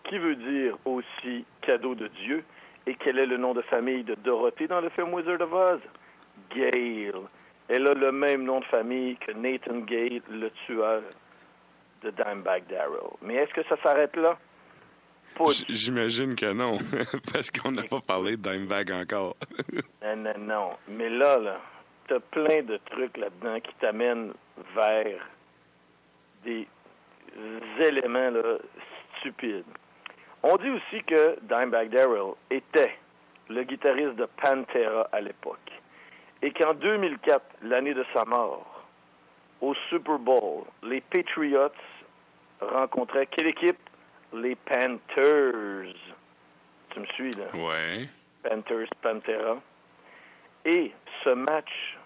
qui veut dire aussi cadeau de Dieu. Et quel est le nom de famille de Dorothée dans le film Wizard of Oz? Gale. Elle a le même nom de famille que Nathan Gale, le tueur de Dimebag Darrell. Mais est-ce que ça s'arrête là? J'imagine que non, parce qu'on n'a pas parlé de Dimebag encore. Non. Mais là, t'as plein de trucs là-dedans qui t'amènent vers des éléments là, stupides. On dit aussi que Dimebag Darrell était le guitariste de Pantera à l'époque. Et qu'en 2004, l'année de sa mort, au Super Bowl, les Patriots rencontraient quelle équipe? Les Panthers. Tu me suis, là? Ouais. Panthers, Pantera. Et ce match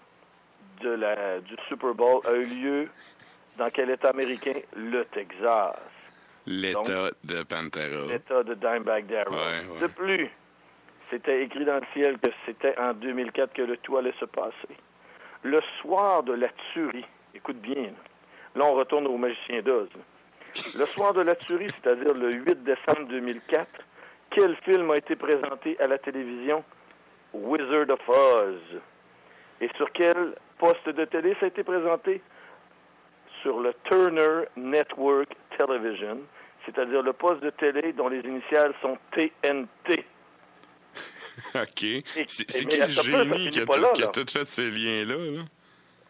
du Super Bowl a eu lieu dans quel État américain? Le Texas. L'État de Pantera. L'État de Dimebag Darrell. Ouais. De plus, c'était écrit dans le ciel que c'était en 2004 que le tout allait se passer. Le soir de la tuerie, écoute bien, là on retourne au magicien d'Oz. Le soir de la tuerie, c'est-à-dire le 8 décembre 2004, quel film a été présenté à la télévision? Wizard of Oz. Et sur quel poste de télé ça a été présenté? Sur le Turner Network Television, c'est-à-dire le poste de télé dont les initiales sont TNT. OK. C'est quel génie qui a tout fait ces liens-là?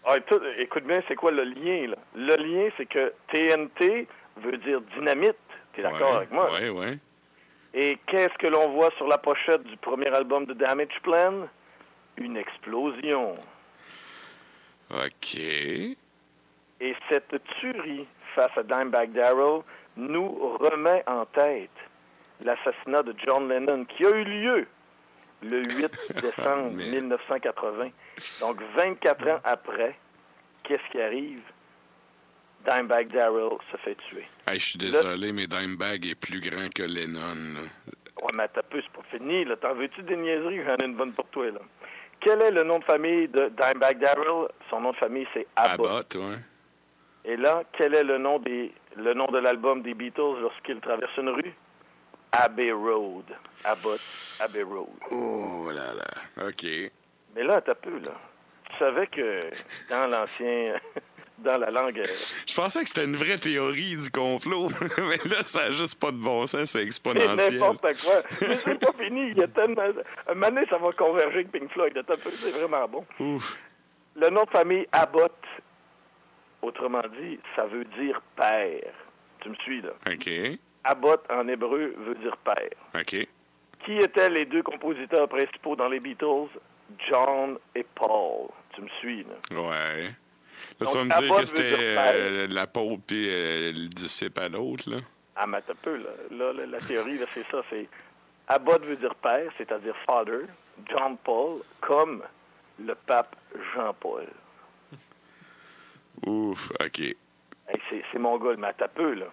Là? Écoute bien, c'est quoi le lien? Là? Le lien, c'est que TNT veut dire dynamite. T'es d'accord avec moi? Oui. Et qu'est-ce que l'on voit sur la pochette du premier album de Damage Plan? Une explosion. OK. Et cette tuerie face à Dimebag Darrell nous remet en tête l'assassinat de John Lennon qui a eu lieu le 8 décembre 1980. Donc, 24 ans après, qu'est-ce qui arrive? Dimebag Darrell se fait tuer. Hey, je suis désolé, mais Dimebag est plus grand que Lennon. Là. Ouais, mais t'as peu, c'est pas fini. Là. T'en veux-tu des niaiseries? J'en ai une bonne pour toi. Là. Quel est le nom de famille de Dimebag Darrell? Son nom de famille, c'est Abbott. Oui. Et là, quel est le nom de l'album des Beatles lorsqu'ils traversent une rue? Abbey Road. Abbott, Abbey Road. Oh là là. OK. Mais là, t'as peu, là. Tu savais que dans l'ancien... dans la langue... Je pensais que c'était une vraie théorie du complot. Mais là, ça n'a juste pas de bon sens. C'est exponentiel. C'est n'importe quoi. Mais c'est pas fini. Il y a tellement... Un moment donné, ça va converger avec Pink Floyd. T'as peu, c'est vraiment bon. Ouf. Le nom de famille Abbott, autrement dit, ça veut dire père. Tu me suis, là? OK. Abbott, en hébreu, veut dire père. OK. Qui étaient les deux compositeurs principaux dans les Beatles? John et Paul. Tu me suis, là? Ouais. Là, donc, tu vas me dire que c'était l'apôtre puis le disciple à l'autre, là? Ah, mais t'as peu, là. Là, la théorie, là, c'est ça. C'est Abbott veut dire père, c'est-à-dire father. John Paul, comme le pape Jean-Paul. Ouf, OK. Hey, c'est mon gars, mais t'as peu, là.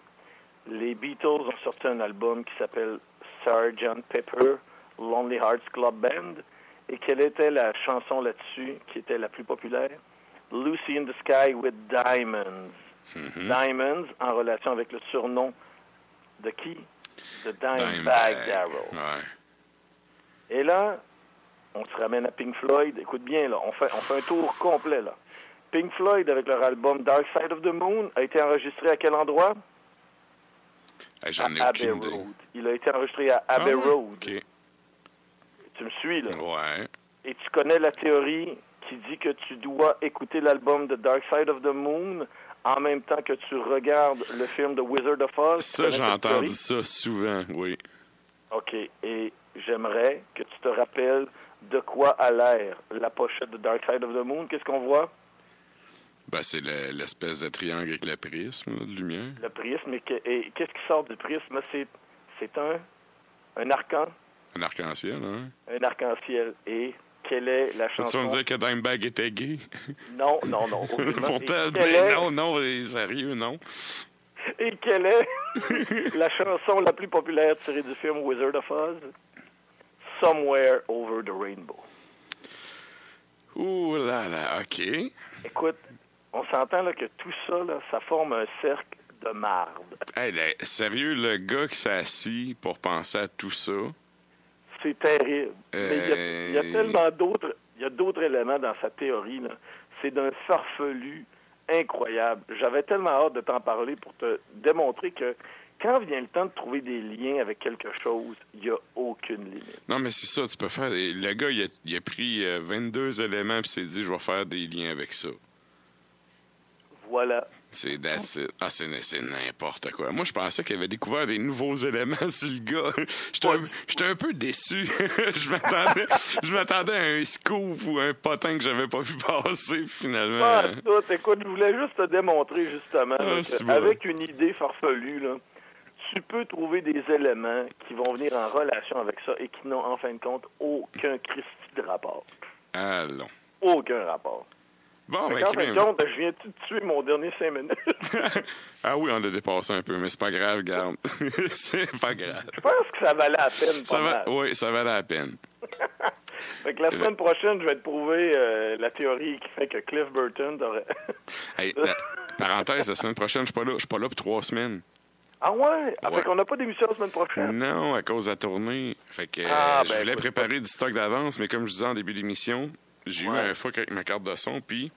Les Beatles ont sorti un album qui s'appelle Sgt. Pepper, Lonely Hearts Club Band. Et quelle était la chanson là-dessus qui était la plus populaire? Lucy in the Sky with Diamonds. Mm-hmm. Diamonds, en relation avec le surnom de qui? De Dimebag Darrell. Ouais. Et là, on se ramène à Pink Floyd. Écoute bien, là, on fait un tour complet, là. Pink Floyd, avec leur album Dark Side of the Moon, a été enregistré à quel endroit? J'en ai Abbey aucune idée. Road. Il a été enregistré à Abbey Road. OK. Tu me suis, là? Ouais. Et tu connais la théorie qui dit que tu dois écouter l'album de Dark Side of the Moon en même temps que tu regardes le film de Wizard of Oz. Ça, j'ai entendu ça souvent, oui. OK. Et j'aimerais que tu te rappelles de quoi a l'air la pochette de Dark Side of the Moon. Qu'est-ce qu'on voit? Ben, c'est l'espèce de triangle avec le prisme là, de lumière. Le prisme, et qu'est-ce qui sort du prisme? C'est un arcan. Un arc-en-ciel, hein? Un arc-en-ciel. Et quelle est la Tu chanson? vas me dire que Dimebag était gay? Non. aucunement. Pourtant, non, sérieux, non. Et quelle est la chanson la plus populaire tirée du film Wizard of Oz? Somewhere Over the Rainbow. Ouh là là, OK. Écoute, on s'entend là, que tout ça, là, ça forme un cercle de marde. Hey, là, sérieux, le gars qui s'est assis pour penser à tout ça... C'est terrible. Mais il y a tellement d'autres... Il y a d'autres éléments dans sa théorie, là. C'est d'un farfelu incroyable. J'avais tellement hâte de t'en parler pour te démontrer que quand vient le temps de trouver des liens avec quelque chose, il n'y a aucune limite. Non, mais c'est ça, tu peux faire... Le gars, il a pris 22 éléments puis s'est dit, je vais faire des liens avec ça. Voilà. C'est c'est n'importe quoi. Moi, je pensais qu'il avait découvert des nouveaux éléments sur le gars. J'étais un peu déçu. je m'attendais à un scoop ou un potin que j'avais pas vu passer, finalement. Ah, écoute, je voulais juste te démontrer, justement, avec une idée farfelue, là, tu peux trouver des éléments qui vont venir en relation avec ça et qui n'ont, en fin de compte, aucun Christi de rapport. Allons. Aucun rapport. Bon, en fin de compte, je viens-tu de tuer mon dernier 5 minutes? Ah oui, on l'a dépassé un peu, mais c'est pas grave, garde. C'est pas grave. Je pense que ça valait la peine. Oui, ça valait la peine. Fait que la semaine prochaine, je vais te prouver la théorie qui fait que Cliff Burton aurait... Hey, parenthèse, la semaine prochaine, je suis pas là pour 3 semaines. Ah ouais? Fait qu'on n'a pas d'émission la semaine prochaine? Non, à cause de la tournée. Fait que je voulais préparer du stock d'avance, mais comme je disais en début d'émission, j'ai eu un fuck avec ma carte de son, puis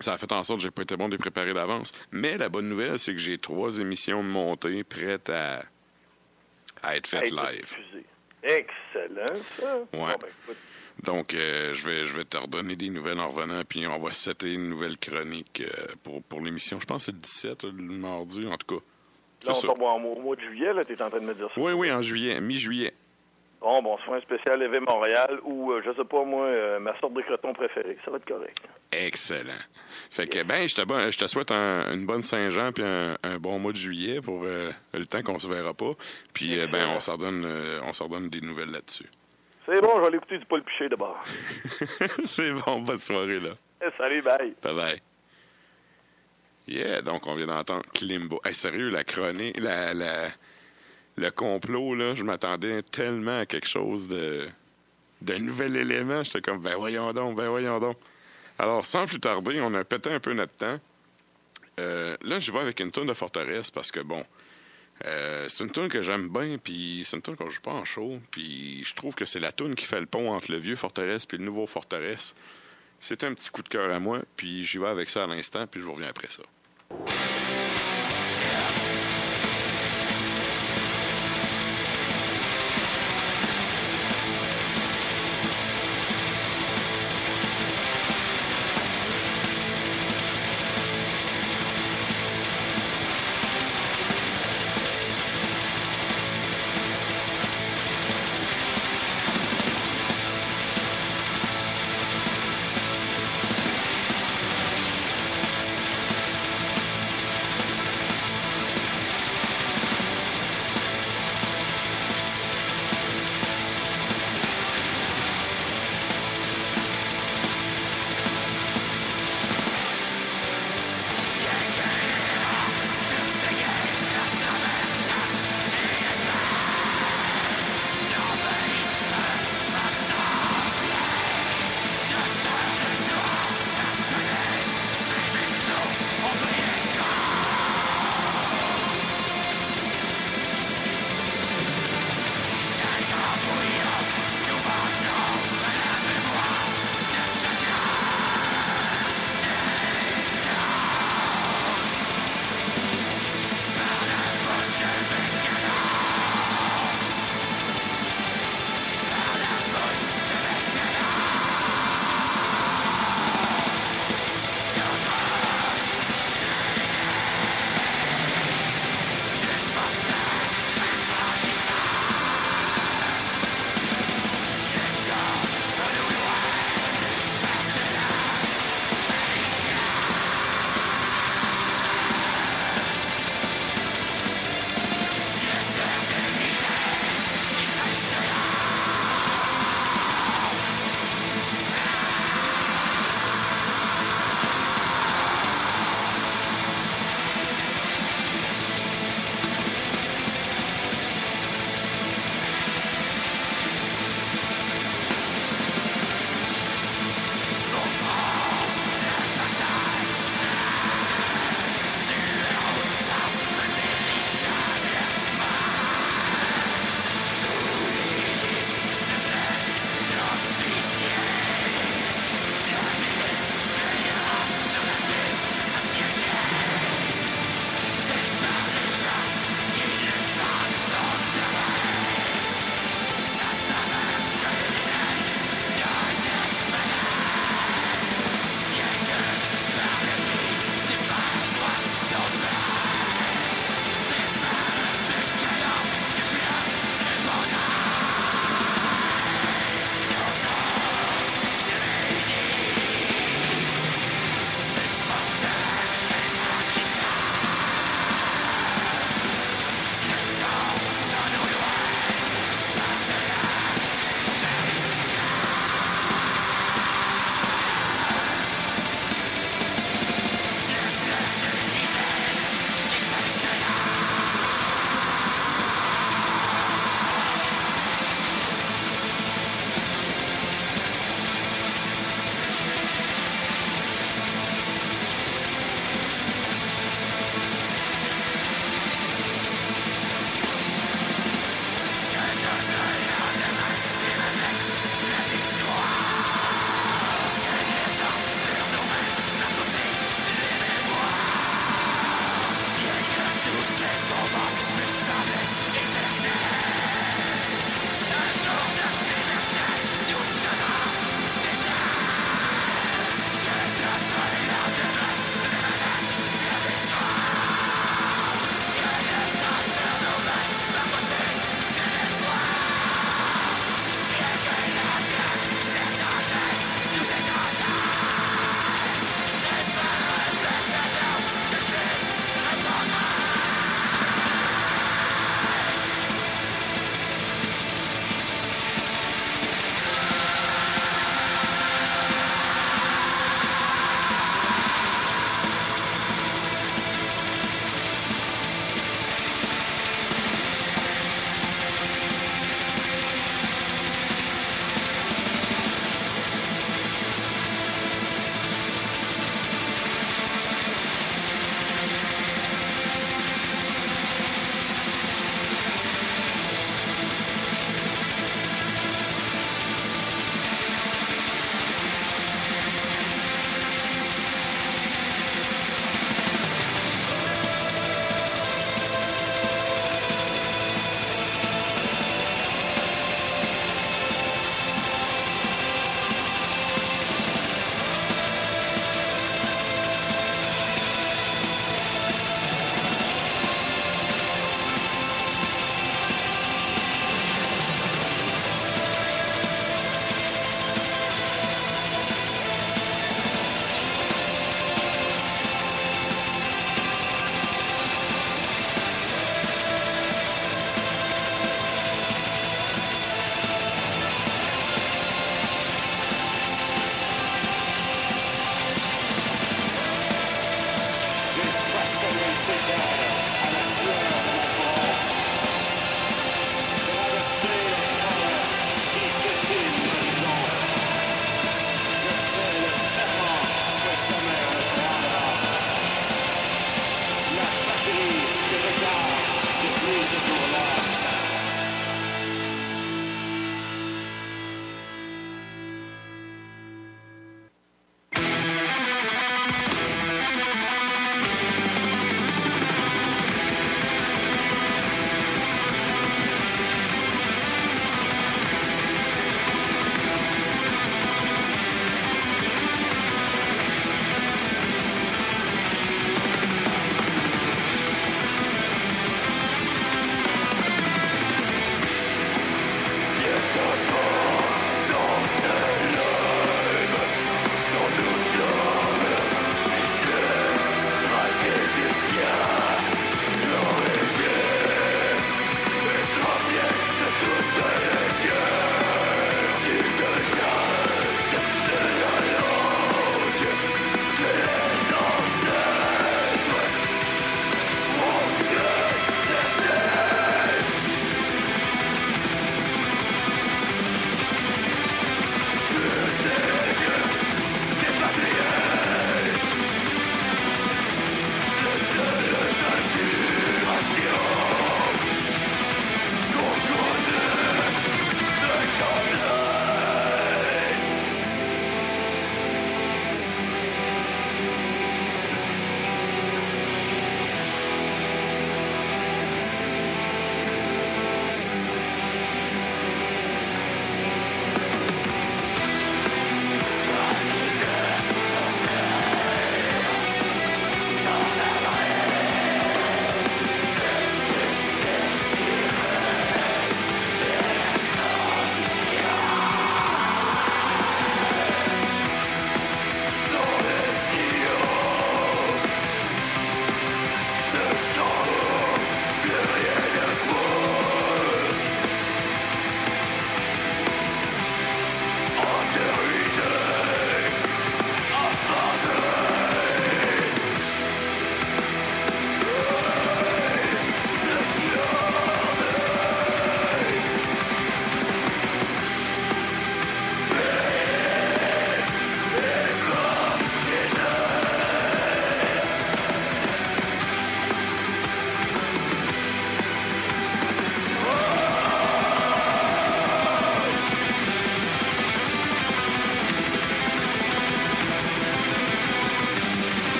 ça a fait en sorte que j'ai pas été bon de les préparer d'avance. Mais la bonne nouvelle, c'est que j'ai 3 émissions de montée prêtes à être faites live. Excellent, ça. Ouais. Bon, écoute. Donc, je vais te redonner des nouvelles en revenant, puis on va setter une nouvelle chronique pour l'émission. Je pense que c'est le 17, le mardi, en tout cas. Là, on tombe au mois de juillet, là, t'es en train de me dire ça. Oui, en juillet, mi-juillet. Bon, on se fait un spécial Évé Montréal ou, je sais pas, moi, ma sorte de croton préférée. Ça va être correct. Excellent. Fait que, je te souhaite une bonne Saint-Jean puis un bon mois de juillet pour le temps qu'on se verra pas. Puis, on s'en redonne des nouvelles là-dessus. C'est bon, je vais aller écouter du Paul Piché d'abord. C'est bon, bonne soirée, là. Salut, bye. Bye-bye. Yeah, donc on vient d'entendre Klimbo. Hey, sérieux, la chronique, le complot, là, je m'attendais tellement à quelque chose d'un nouvel élément. J'étais comme, ben voyons donc. Alors, sans plus tarder, on a pété un peu notre temps. Là, je vais avec une toune de Forteresse parce que, bon, c'est une toune que j'aime bien, puis c'est une toune qu'on joue pas en show, puis je trouve que c'est la toune qui fait le pont entre le vieux Forteresse puis le nouveau Forteresse. C'est un petit coup de cœur à moi, puis j'y vais avec ça à l'instant, puis je vous reviens après ça.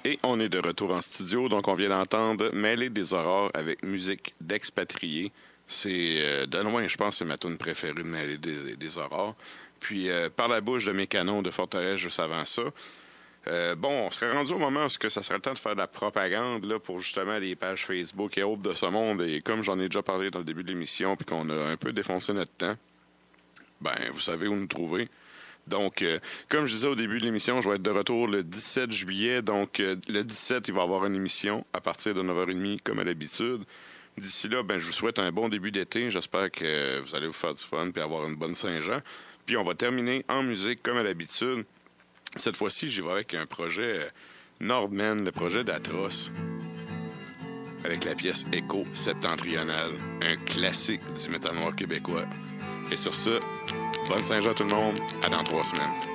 Et on est de retour en studio, donc on vient d'entendre Mêler des aurores avec musique d'expatriés. C'est, de loin, je pense, c'est ma tune préférée de Mêler des aurores. Puis, par la bouche de mes canons de Forteresse juste avant ça. On serait rendu au moment où ça serait le temps de faire de la propagande là, pour justement les pages Facebook et autres de ce monde. Et comme j'en ai déjà parlé dans le début de l'émission, puis qu'on a un peu défoncé notre temps, vous savez où nous trouver. Donc, comme je disais au début de l'émission, je vais être de retour le 17 juillet. Donc, le 17, il va y avoir une émission à partir de 9h30, comme à l'habitude. D'ici là, je vous souhaite un bon début d'été. J'espère que vous allez vous faire du fun et avoir une bonne Saint-Jean. Puis, on va terminer en musique, comme à l'habitude. Cette fois-ci, j'y vais avec un projet Nordman, le projet d'Atroce, avec la pièce Écho septentrionale, un classique du métal noir québécois. Et sur ce, bonne Saint-Jean tout le monde, à dans 3 semaines.